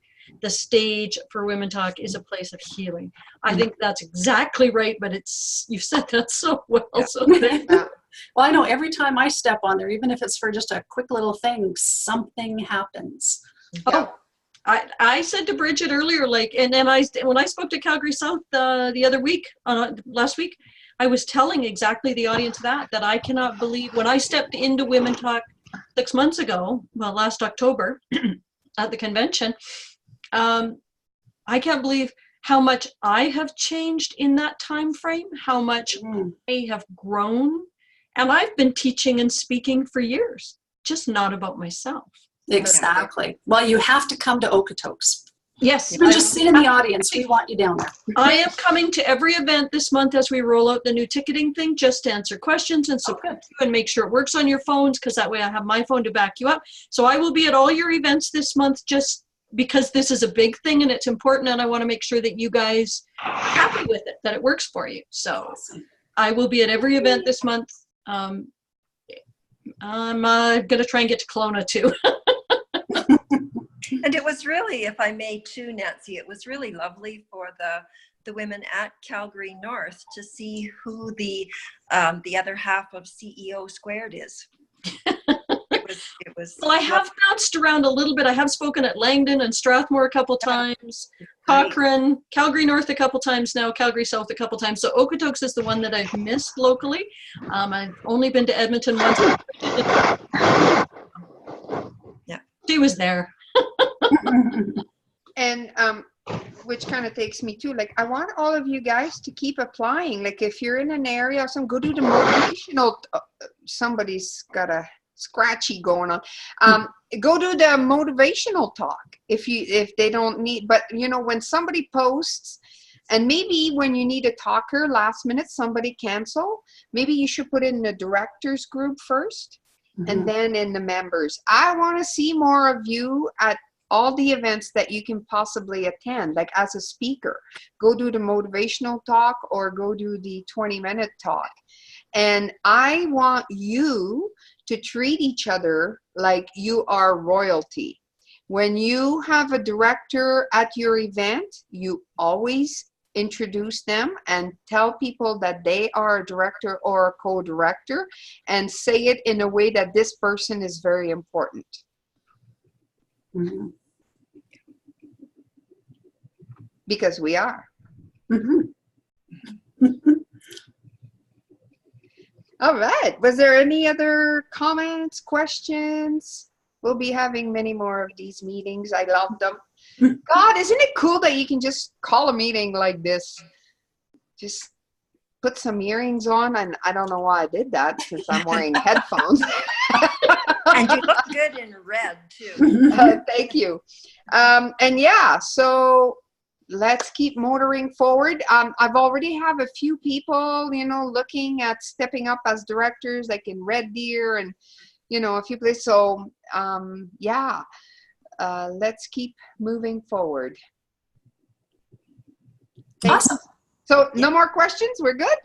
the stage for Women Talk is a place of healing. I think that's exactly right, but you said that so well. Yeah. So well, I know every time I step on there, even if it's for just a quick little thing, something happens. Oh, I said to Bridget earlier, when I spoke to Calgary South the other week, last week, I was telling exactly the audience that I cannot believe, when I stepped into Women Talk 6 months ago, well, last October at the convention, I can't believe how much I have changed in that time frame, how much I have grown. And I've been teaching and speaking for years, just not about myself. Exactly. Well, you have to come to Okotoks. Yes. Even just sit in the audience. We want you down there. I am coming to every event this month as we roll out the new ticketing thing, just to answer questions and support you and make sure it works on your phones, because that way I have my phone to back you up. So I will be at all your events this month, just because this is a big thing and it's important, and I want to make sure that you guys are happy with it, that it works for you. So I will be at every event this month. I'm going to try and get to Kelowna too. And it was really, if I may too, Nancy, it was really lovely for the women at Calgary North to see who the other half of CEO Squared is. It was Well, I have bounced around a little bit. I have spoken at Langdon and Strathmore a couple times, Cochrane, Calgary North a couple times now, Calgary South a couple times. So Okotoks is the one that I've missed locally. I've only been to Edmonton once. Yeah, she was there. And which kind of takes me to, like, I want all of you guys to keep applying. Like, if you're in an area, go do the motivational. Somebody's got a scratchy going on. Go do the motivational talk if they don't need. But when somebody posts, and maybe when you need a talker last minute, somebody cancel. Maybe you should put it in the directors group first, and then in the members. I want to see more of you at all the events that you can possibly attend, like as a speaker. Go do the motivational talk or go do the 20-minute talk. And I want you to treat each other like you are royalty. When you have a director at your event, you always introduce them and tell people that they are a director or a co-director, and say it in a way that this person is very important. Because we are. All right. Was there any other comments, questions? We'll be having many more of these meetings. I love them. God, isn't it cool that you can just call a meeting like this? Just put some earrings on, and I don't know why I did that since I'm wearing headphones. And you look good in red too. Thank you. And yeah, so let's keep motoring forward. I've already have a few people, looking at stepping up as directors, like in Red Deer and, a few places. So yeah, let's keep moving forward. Thanks. Awesome. So no more questions? We're good?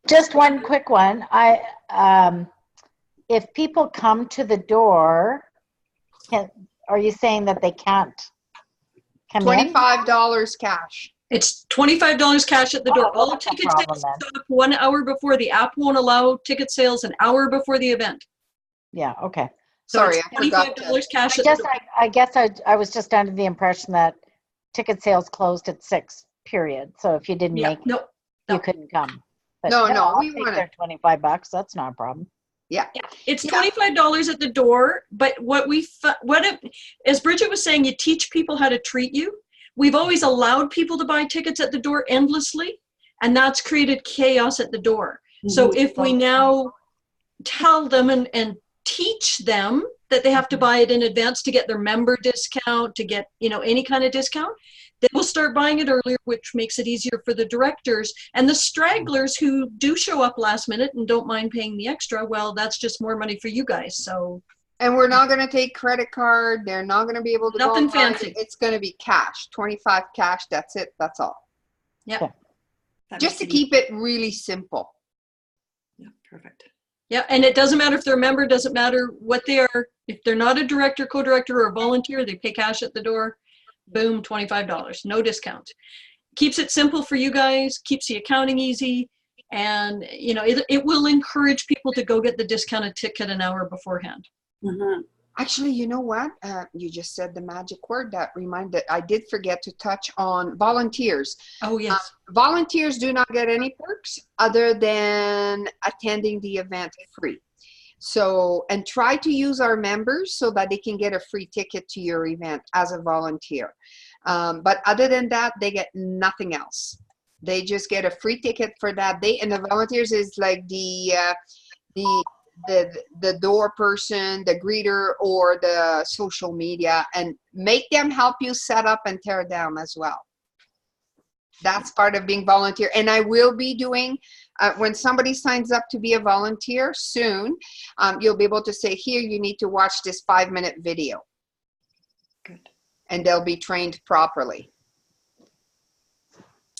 Just one quick one. If people come to the door, are you saying that they can't come in? $25 cash. It's $25 cash at the door. All that's no ticket problem sales then. stop 1 hour before. The app won't allow ticket sales an hour before the event. Yeah, okay. So Sorry, it's I forgot to. $25 cash I at the guess door. I was just under the impression that ticket sales closed at 6, period. So if you didn't Yeah, make it, no. you couldn't come. But No, I'll we take wanna- their $25. That's not a problem. Yeah. It's Yeah. $25 at the door, but as Bridget was saying, you teach people how to treat you. We've always allowed people to buy tickets at the door endlessly, and that's created chaos at the door. So if we now tell them and teach them that they have to buy it in advance to get their member discount, to get, any kind of discount, they will start buying it earlier, which makes it easier for the directors. And the stragglers who do show up last minute and don't mind paying the extra, well, that's just more money for you guys. So, And we're not going to take credit card. They're not going to be able to Nothing go online. fancy. It's going to be cash, 25 cash. That's it. That's all. That Just to makes it keep it really simple. Yeah, perfect. yeah, and it doesn't matter if they're a member, doesn't matter what they are. If they're not a director, co-director, or a volunteer, they pay cash at the door. Boom, $25, no discount. Keeps it simple for you guys, keeps the accounting easy, and it will encourage people to go get the discounted ticket an hour beforehand. Mhm. Actually, you know what? You just said the magic word that reminded. I did forget to touch on volunteers. Oh, yes. Volunteers do not get any perks other than attending the event free. So, and try to use our members so that they can get a free ticket to your event as a volunteer. But other than that, they get nothing else. They just get a free ticket for that day. And the volunteers is like the door person, the greeter, or the social media, and make them help you set up and tear down as well. That's part of being volunteer. And I will be doing, when somebody signs up to be a volunteer soon, you'll be able to say, here, you need to watch this 5-minute video. Good. And they'll be trained properly.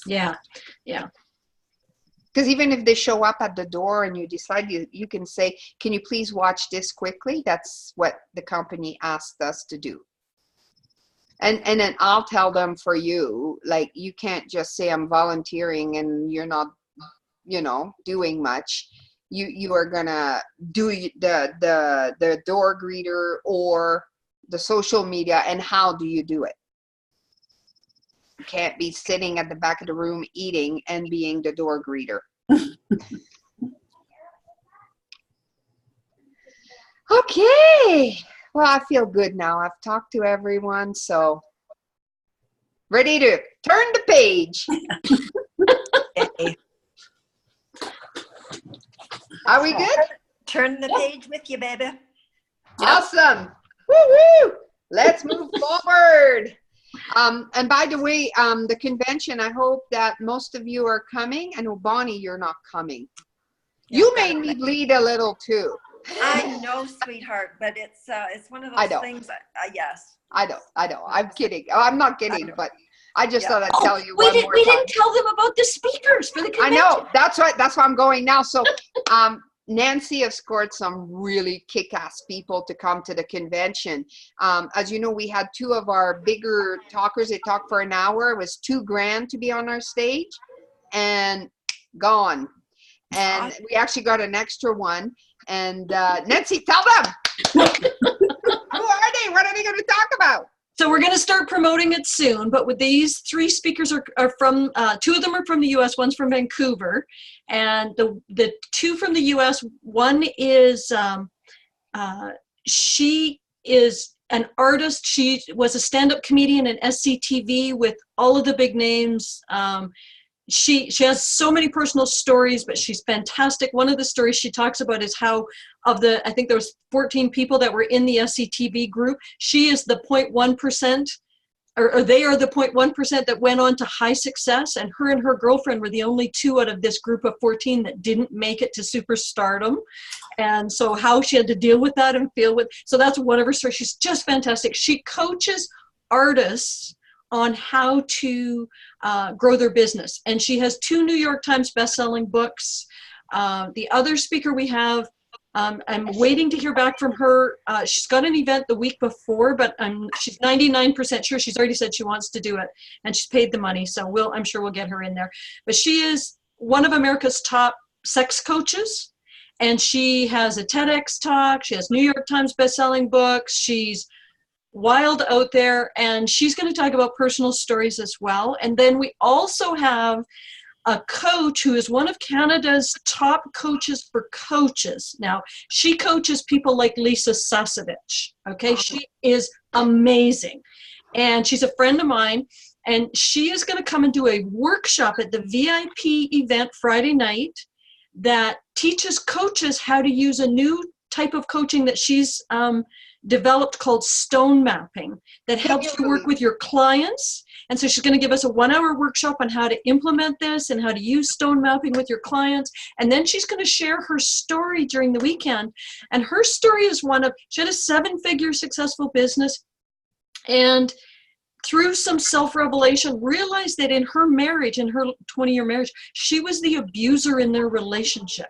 Yeah. Because even if they show up at the door and you decide, you can say, can you please watch this quickly? That's what the company asked us to do. And then I'll tell them for you, like, you can't just say I'm volunteering and you're not, doing much. You are gonna do the door greeter or the social media, and how do you do it? You can't be sitting at the back of the room eating and being the door greeter. Okay. Well, I feel good now. I've talked to everyone, so ready to turn the page. Okay. Are we good? Turn the page with you, baby. Awesome. Woo-woo. Let's move forward. And by the way, the convention, I hope that most of you are coming. I know, Bonnie, you're not coming. You made me bleed a little too. I know, sweetheart, but it's one of I those know. things. Yes. I know. I'm kidding. I'm not kidding, but I just thought I'd tell you We one didn't more time. tell them about the speakers for the I convention. know. That's right. That's why I'm going now. So Nancy has scored some really kick-ass people to come to the convention. As you know, we had 2 of our bigger talkers. They talked for an hour. It was $2,000 to be on our stage, and gone. And we actually got an extra one. And Nancy, tell them. Who are they? What are they going to talk about? So we're going to start promoting it soon, but with these 3 speakers are from, 2 of them are from the US, one's from Vancouver. And the 2 from the US, one is, she is an artist. She was a stand-up comedian in SCTV with all of the big names. She has so many personal stories, but she's fantastic. One of the stories she talks about is how I think there was 14 people that were in the SCTV group, she is the 0.1%, or they are the 0.1% that went on to high success, and her girlfriend were the only 2 out of this group of 14 that didn't make it to superstardom. And so how she had to deal with that and so that's one of her stories. She's just fantastic. She coaches artists on how to grow their business. And she has 2 New York Times best-selling books. The other speaker we have, I'm waiting to hear back from her. She's got an event the week before, but she's 99% sure. She's already said she wants to do it, and she's paid the money, so I'm sure we'll get her in there. But she is one of America's top sex coaches, and she has a TEDx talk. She has New York Times best-selling books. She's wild out there, and she's going to talk about personal stories as well. And then we also have a coach who is one of Canada's top coaches for coaches. Now, she coaches people like Lisa Sasevich, okay? She is amazing. And she's a friend of mine, and she is going to come and do a workshop at the VIP event Friday night that teaches coaches how to use a new type of coaching that she's developed called stone mapping that helps you work with your clients. And so she's going to give us a 1-hour workshop on how to implement this and how to use stone mapping with your clients. And then she's going to share her story during the weekend. And her story is she had a 7-figure successful business, and through some self-revelation realized that in her marriage, in her 20-year marriage, she was the abuser in their relationship.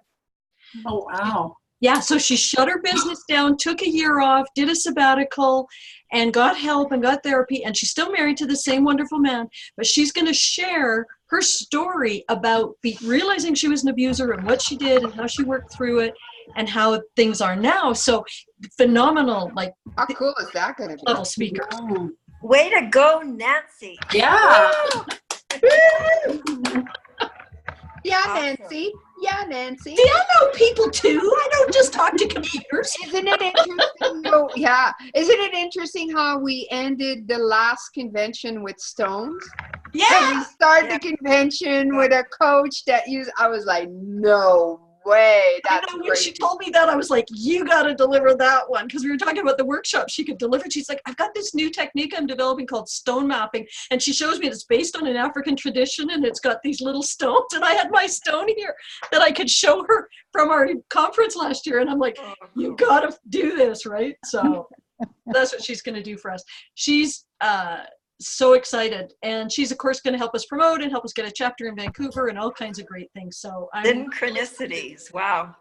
Oh, wow. Yeah, so she shut her business down, took a year off, did a sabbatical, and got help and got therapy, and she's still married to the same wonderful man, but she's going to share her story about realizing she was an abuser and what she did and how she worked through it and how things are now. So phenomenal, like, how cool is that going to be? Level speaker. Oh. Way to go, Nancy. Yeah. Yeah, Nancy. Yeah, Nancy. See, I know people too. I don't just talk to computers. Isn't it interesting? Yeah. Isn't it interesting how we ended the last convention with stones? Yeah. And we started the convention with a coach that I was like, no way. That's when crazy. she told me that, I was like, you got to deliver that one, because we were talking about the workshop she could deliver. She's like, I've got this new technique I'm developing called stone mapping, and she shows me it's based on an African tradition, and it's got these little stones, and I had my stone here that I could show her from our conference last year, and I'm like, you got to do this, right? So that's what she's going to do for us. She's so excited, and she's of course going to help us promote and help us get a chapter in Vancouver and all kinds of great things. So Synchronicities. Wow.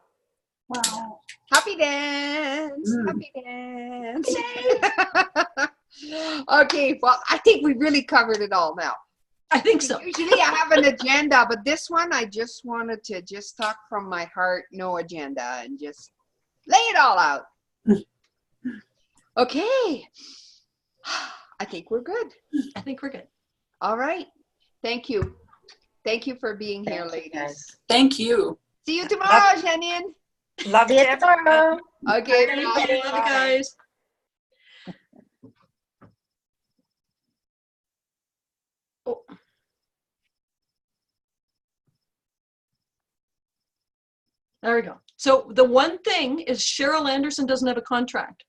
Wow. Happy dance. Happy dance. Okay, well, I think we really covered it all now. I think so. Usually I have an agenda, but this one I just wanted to just talk from my heart, no agenda, and just lay it all out. Okay. I think we're good. I think we're good. All right. Thank you. Thank you for being here, ladies. Thank you. See you tomorrow, Janine. Love See you you. tomorrow. Okay. Thank bye. you, love you guys. Oh. There we go. So the one thing is Cheryl Anderson doesn't have a contract.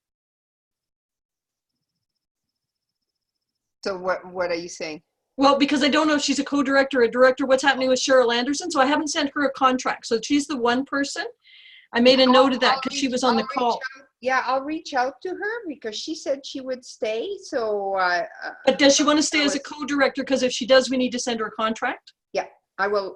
So what are you saying? Well, because I don't know if she's a co-director or a director, what's happening with Cheryl Anderson. So I haven't sent her a contract. So she's the one person. I made a note of that because she was on the call. Yeah, I'll reach out to her because she said she would stay. So. But does she want to stay as a co-director? Because if she does, we need to send her a contract. Yeah, I will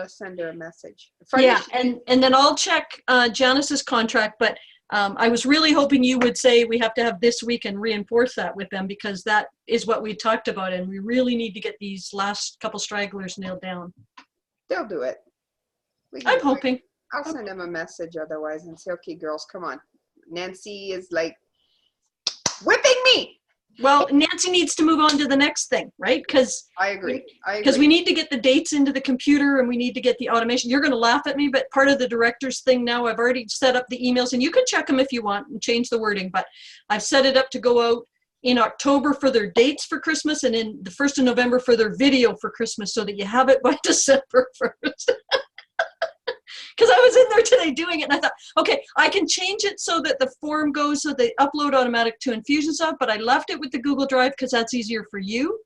send her a message. Yeah, and then I'll check Janice's contract. But I was really hoping you would say we have to have this week and reinforce that with them, because that is what we talked about, and we really need to get these last couple stragglers nailed down. They'll do it. I'm hoping. I'll send them a message otherwise and say, okay, girls, come on. Nancy is like whipping me. Well, Nancy needs to move on to the next thing, right? Because I agree. because we need to get the dates into the computer and we need to get the automation. You're going to laugh at me, but part of the director's thing now, I've already set up the emails, and you can check them if you want and change the wording, but I've set it up to go out in October for their dates for Christmas and in the 1st of November for their video for Christmas, so that you have it by December 1st. Because I was in there today doing it, and I thought, okay, I can change it so that the form goes so they upload automatic to Infusionsoft, but I left it with the Google Drive because that's easier for you.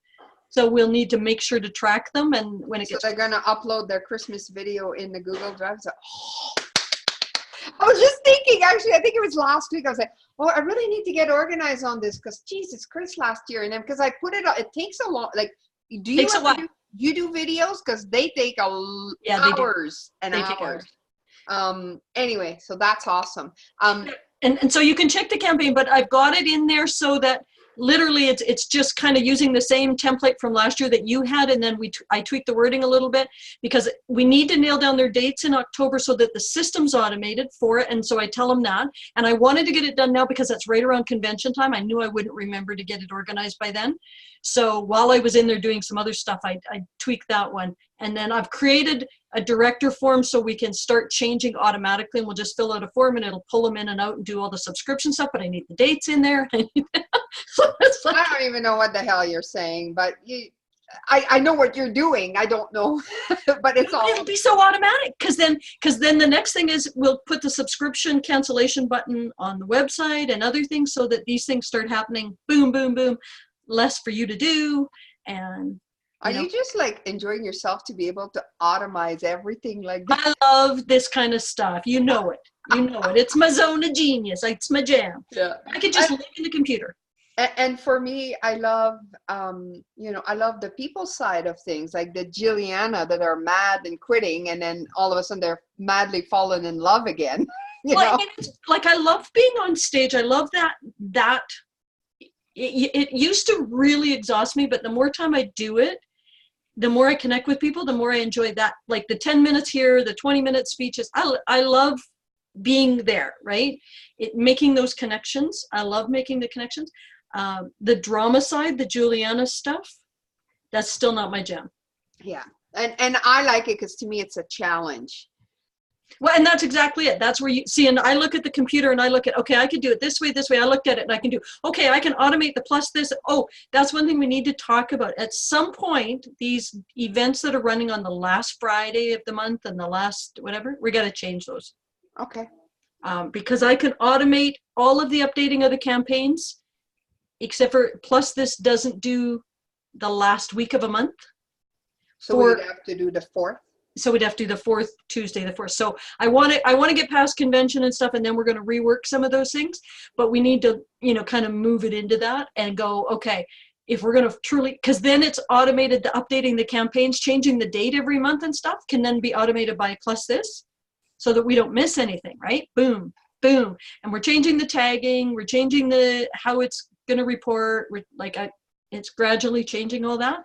So we'll need to make sure to track them, and when it So gets. they're gonna upload their Christmas video in the Google Drive. So, I was just thinking, actually, I think it was last week. I was like, oh, I really need to get organized on this because Jesus Christ, last year, and then because I put it, it takes a lot. Like, do you Takes a while. you do videos because they take Yeah, they do. hours and They take hours. Anyway, so that's awesome. And so you can check the campaign, but I've got it in there so that literally it's just kind of using the same template from last year that you had, and then I tweaked the wording a little bit because we need to nail down their dates in October so that the system's automated for it, and so I tell them that. And I wanted to get it done now because that's right around convention time. I knew I wouldn't remember to get it organized by then. So while I was in there doing some other stuff, I tweaked that one. And then I've created a director form so we can start changing automatically, and we'll just fill out a form and it'll pull them in and out and do all the subscription stuff, but I need the dates in there. So it's like, I don't even know what the hell you're saying, but I know what you're doing. I don't know, but it's all. it'll be so automatic because then the next thing is we'll put the subscription cancellation button on the website and other things so that these things start happening. Boom, boom, boom. Less for you to do. And Are you just like enjoying yourself to be able to automize everything like that? I love this kind of stuff. You know it. You know it. It's my zone of genius. It's my jam. Yeah. I could just live in the computer. And for me, I love, I love the people side of things, like the Jilliana that are mad and quitting, and then all of a sudden they're madly falling in love again. Like I love being on stage. I love that. It used to really exhaust me, but the more time I do it, the more I connect with people, the more I enjoy that. Like the 10 minutes here, the 20-minute speeches. I love being there, right? Making those connections. I love making the connections. The drama side, the Juliana stuff, that's still not my jam. Yeah. And I like it because to me it's a challenge. Well, and that's exactly it. That's where you see, and I look at the computer and I look at, okay, I can do it this way. I looked at it and I can do, okay, I can automate the plus this. Oh, that's one thing we need to talk about. At some point, these events that are running on the last Friday of the month and the last whatever, we got to change those. Okay. Because I can automate all of the updating of the campaigns, except for plus this doesn't do the last week of a month. So we'd have to do the 4th. So we'd have to do the 4th, Tuesday the 4th. So I want to get past convention and stuff, and then we're going to rework some of those things. But we need to, kind of move it into that and go, okay, if we're going to truly, because then it's automated, the updating the campaigns, changing the date every month and stuff can then be automated by plus this so that we don't miss anything, right? Boom, boom. And we're changing the tagging, we're changing how it's going to report, it's gradually changing all that.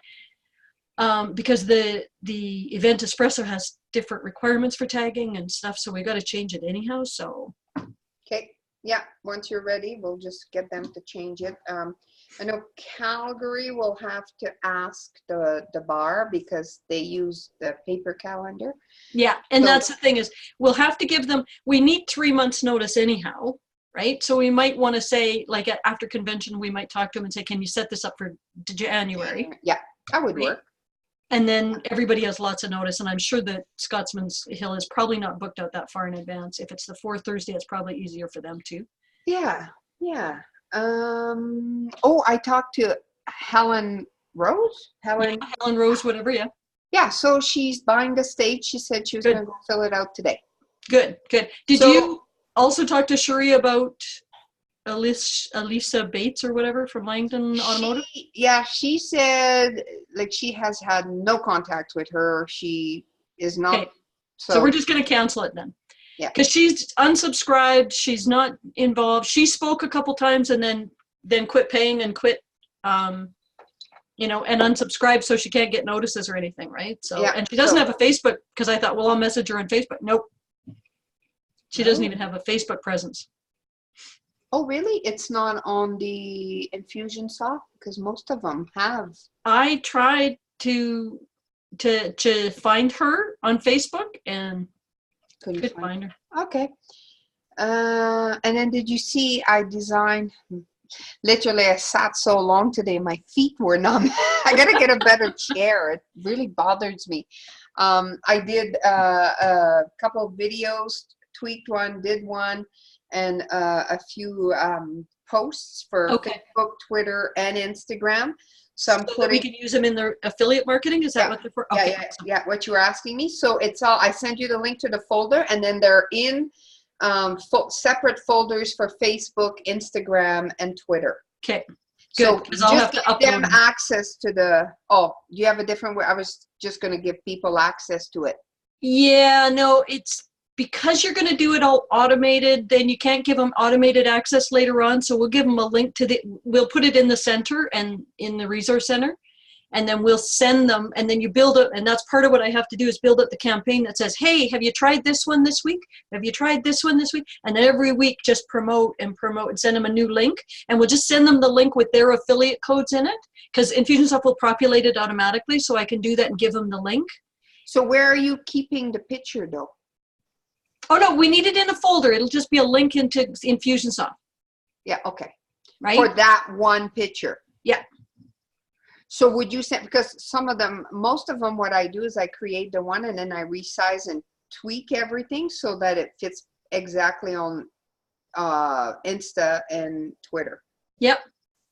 Because the Event Espresso has different requirements for tagging and stuff, so we got to change it anyhow. So Okay. Yeah. Once you're ready, we'll just get them to change it. I know Calgary will have to ask the bar because they use the paper calendar. yeah, and So- that's the thing is we'll have to give them. We need 3 months notice anyhow, right? So we might want to say like after convention, we might talk to them and say, can you set this up for January? Yeah, that would Right. work. And then everybody has lots of notice, and I'm sure that Scotsman's Hill is probably not booked out that far in advance. If it's the 4th Thursday, it's probably easier for them too. Yeah. Yeah. I talked to Helen Rose. Helen Rose, whatever, yeah. Yeah, so she's buying the stage. She said she was Good. going to go fill it out today. Good. Did So- you also talk to Shuri about Elisa Bates or whatever from Langdon Automotive? She said like she has had no contact with her. She is not. Okay. So we're just going to cancel it then. Yeah. Because she's unsubscribed. She's not involved. She spoke a couple times and then quit paying and quit, and unsubscribed, so she can't get notices or anything, right? So Yeah, and she doesn't so- have a Facebook because I thought, well, I'll message her on Facebook. Nope. She doesn't Oh. even have a Facebook presence. Oh, really? It's not on the Infusionsoft? Because most of them have. I tried to find her on Facebook and Couldn't could find. find her. Okay. And then did you see I designed, literally I sat so long today, my feet were numb. I gotta get a better chair. It really bothers me. I did a couple of videos, tweaked one, did one, and a few posts for Okay. Facebook, Twitter, and Instagram. So I'm So that we putting, can use them in their affiliate marketing? Is that Yeah. what they're for? yeah, Okay. yeah, yeah, what you were asking me. So it's all, I send you the link to the folder, and then they're in separate folders for Facebook, Instagram, and Twitter. Okay. So Good, 'cause I'll just have to give them upload them. access to the, oh, you have a different way. I was just going to give people access to it. Yeah, no, it's because you're going to do it all automated, then you can't give them automated access later on. So we'll give them a link to we'll put it in the center and in the resource center, and then we'll send them, and then you build it. And that's part of what I have to do is build up the campaign that says, hey, have you tried this one this week? Have you tried this one this week? And then every week just promote and send them a new link. And we'll just send them the link with their affiliate codes in it, because Infusionsoft will populate it automatically. So I can do that and give them the link. So where are you keeping the picture though? Oh no, we need it in a folder. It'll just be a link into Infusionsoft, Yeah, okay. right? For that one picture. Yeah. So would you send, because some of them, most of them, what I do is I create the one and then I resize and tweak everything so that it fits exactly on Insta and Twitter. Yep.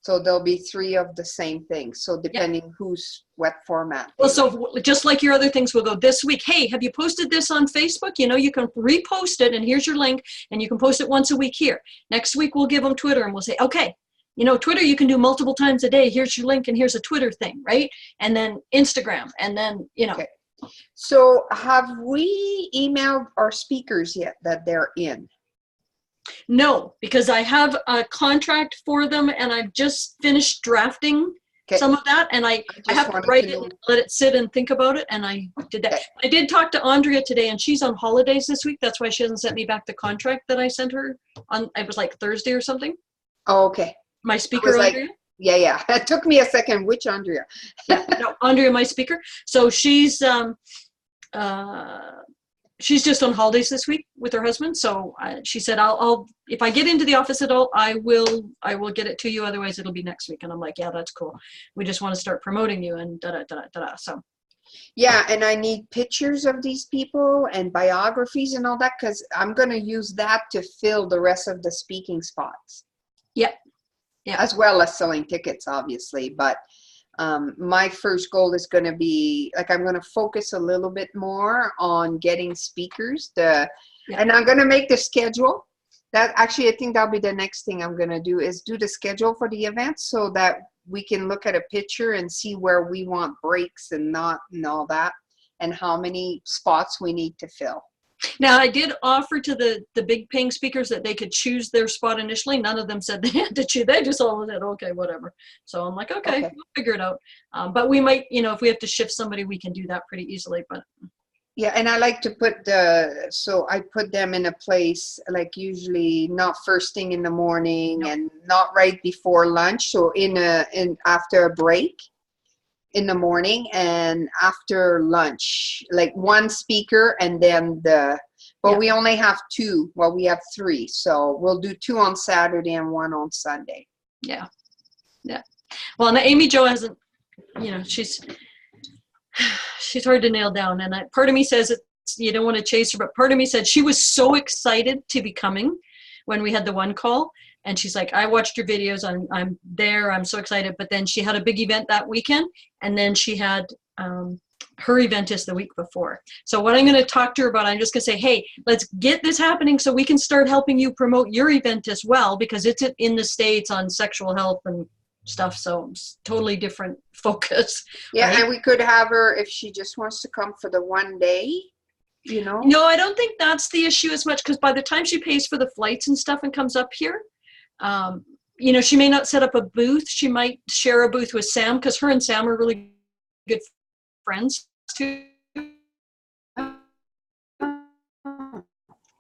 So there'll be 3 of the same thing. So depending who's what format. Well, so just like your other things, we'll go this week. Hey, have you posted this on Facebook? You know, you can repost it and here's your link and you can post it once a week here. Next week, we'll give them Twitter and we'll say, okay, you know, Twitter, you can do multiple times a day. Here's your link and here's a Twitter thing, right? And then Instagram and then, you know. Okay. So have we emailed our speakers yet that they're in? No, because I have a contract for them and I've just finished drafting some of that, and I have to write it and let it sit and think about it, and I did that. I did talk to Andrea today, and she's on holidays this week. That's why she hasn't sent me back the contract that I sent her on, it was like Thursday or something. Oh, okay. My speaker, Andrea? Yeah. It took me a second. Which Andrea? Yeah, no, Andrea, my speaker. So she's just on holidays this week with her husband. So she said, I'll if I get into the office at all, I will get it to you. Otherwise it'll be next week. And I'm like, yeah, that's cool. We just want to start promoting you and da-da-da-da-da. So. Yeah. And I need pictures of these people and biographies and all that, because I'm going to use that to fill the rest of the speaking spots. Yep. Yeah. As well as selling tickets, obviously. But my first goal is going to be, like, I'm going to focus a little bit more on getting speakers and I'm going to make the schedule. That actually, I think that'll be the next thing I'm going to do, is do the schedule for the event so that we can look at a picture and see where we want breaks and not and all that, and how many spots we need to fill. Now, I did offer to the big paying speakers that they could choose their spot initially. None of them said they had to choose. They just all said, okay, whatever. So I'm like, okay, we'll figure it out. But we might, you know, if we have to shift somebody, we can do that pretty easily. But yeah, and I like to put so I put them in a place, like usually not first thing in the morning and not right before lunch. So after a break in the morning and after lunch, like one speaker and then we only have 2. Well, we have 3. So we'll do 2 on Saturday and 1 on Sunday. Yeah. Yeah. Well, and Amy Jo hasn't, you know, she's hard to nail down. And part of me says you don't want to chase her, but part of me said she was so excited to be coming when we had the one call. And she's like, I watched your videos. I'm there. I'm so excited. But then she had a big event that weekend. And then she had her event is the week before. So what I'm going to talk to her about, I'm just going to say, hey, let's get this happening so we can start helping you promote your event as well, because it's in the States on sexual health and stuff. So it's totally different focus. Yeah. Right? And we could have her, if she just wants to come for the one day, you know? No, I don't think that's the issue as much, because by the time she pays for the flights and stuff and comes up here, you know, she may not set up a booth. She might share a booth with Sam, because her and Sam are really good friends too.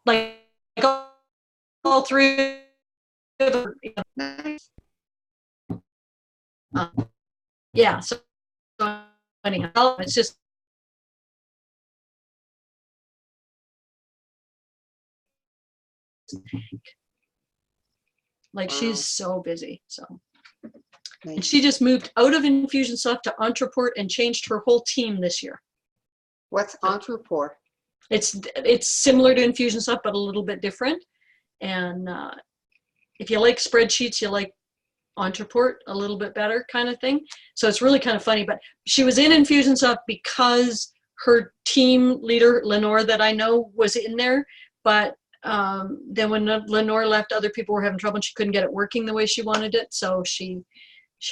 Like all 3 Nice. Yeah. So anyhow, it's just like she's so busy. So. And Nice. she just moved out of Infusionsoft to Entreport and changed her whole team this year. What's Entreport? It's similar to Infusionsoft, but a little bit different. And if you like spreadsheets, you like Entreport a little bit better kind of thing. So it's really kind of funny. But she was in Infusionsoft because her team leader, Lenore, that I know, was in there. But then when Lenore left, other people were having trouble and she couldn't get it working the way she wanted it. So she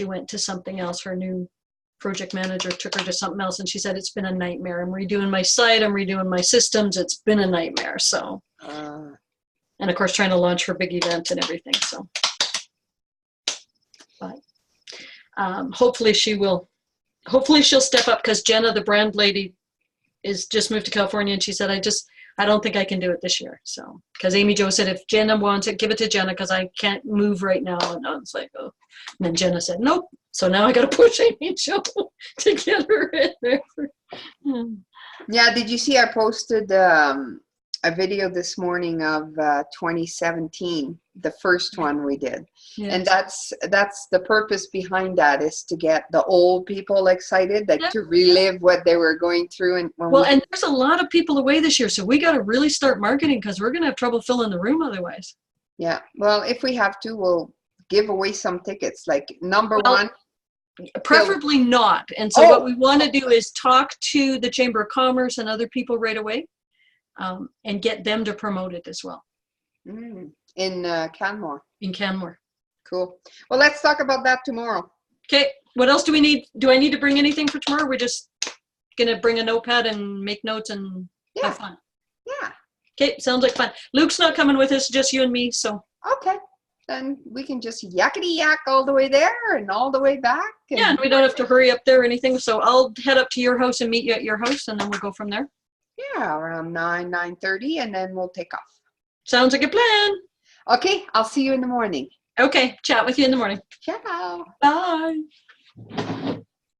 went to something else. Her new project manager took her to something else, and she said, it's been a nightmare. I'm redoing my site. I'm redoing my systems. It's been a nightmare. So, and of course, trying to launch her big event and everything. So, but hopefully she'll step up, because Jenna, the brand lady, is just moved to California, and she said, I don't think I can do it this year. So, because Amy Jo said, if Jenna wants it, give it to Jenna, because I can't move right now. And I was like, oh. And then Jenna said, nope. So now I got to push Amy Jo to get her in there. Yeah, did you see I posted a video this morning of 2017, the first one we did. Yeah. And that's the purpose behind that, is to get the old people excited, like to relive what they were going through. And and there's a lot of people away this year, so we got to really start marketing, because we're going to have trouble filling the room otherwise. Yeah, well, if we have to, we'll give away some tickets, like number one. Preferably not. And so what we want to do is talk to the Chamber of Commerce and other people right away, and get them to promote it as well. In Canmore. In Canmore. Cool. Well, let's talk about that tomorrow. Okay. What else do we need? Do I need to bring anything for tomorrow? We're just going to bring a notepad and make notes and have fun. Yeah. Okay. Sounds like fun. Luke's not coming with us, just you and me. So. Okay. Then we can just yakety yak all the way there and all the way back. Yeah, and we don't have to hurry up there or anything. So I'll head up to your house and meet you at your house, and then we'll go from there. Yeah, around 9:30, and then we'll take off. Sounds like a plan. Okay, I'll see you in the morning. Okay, chat with you in the morning. Ciao. Bye.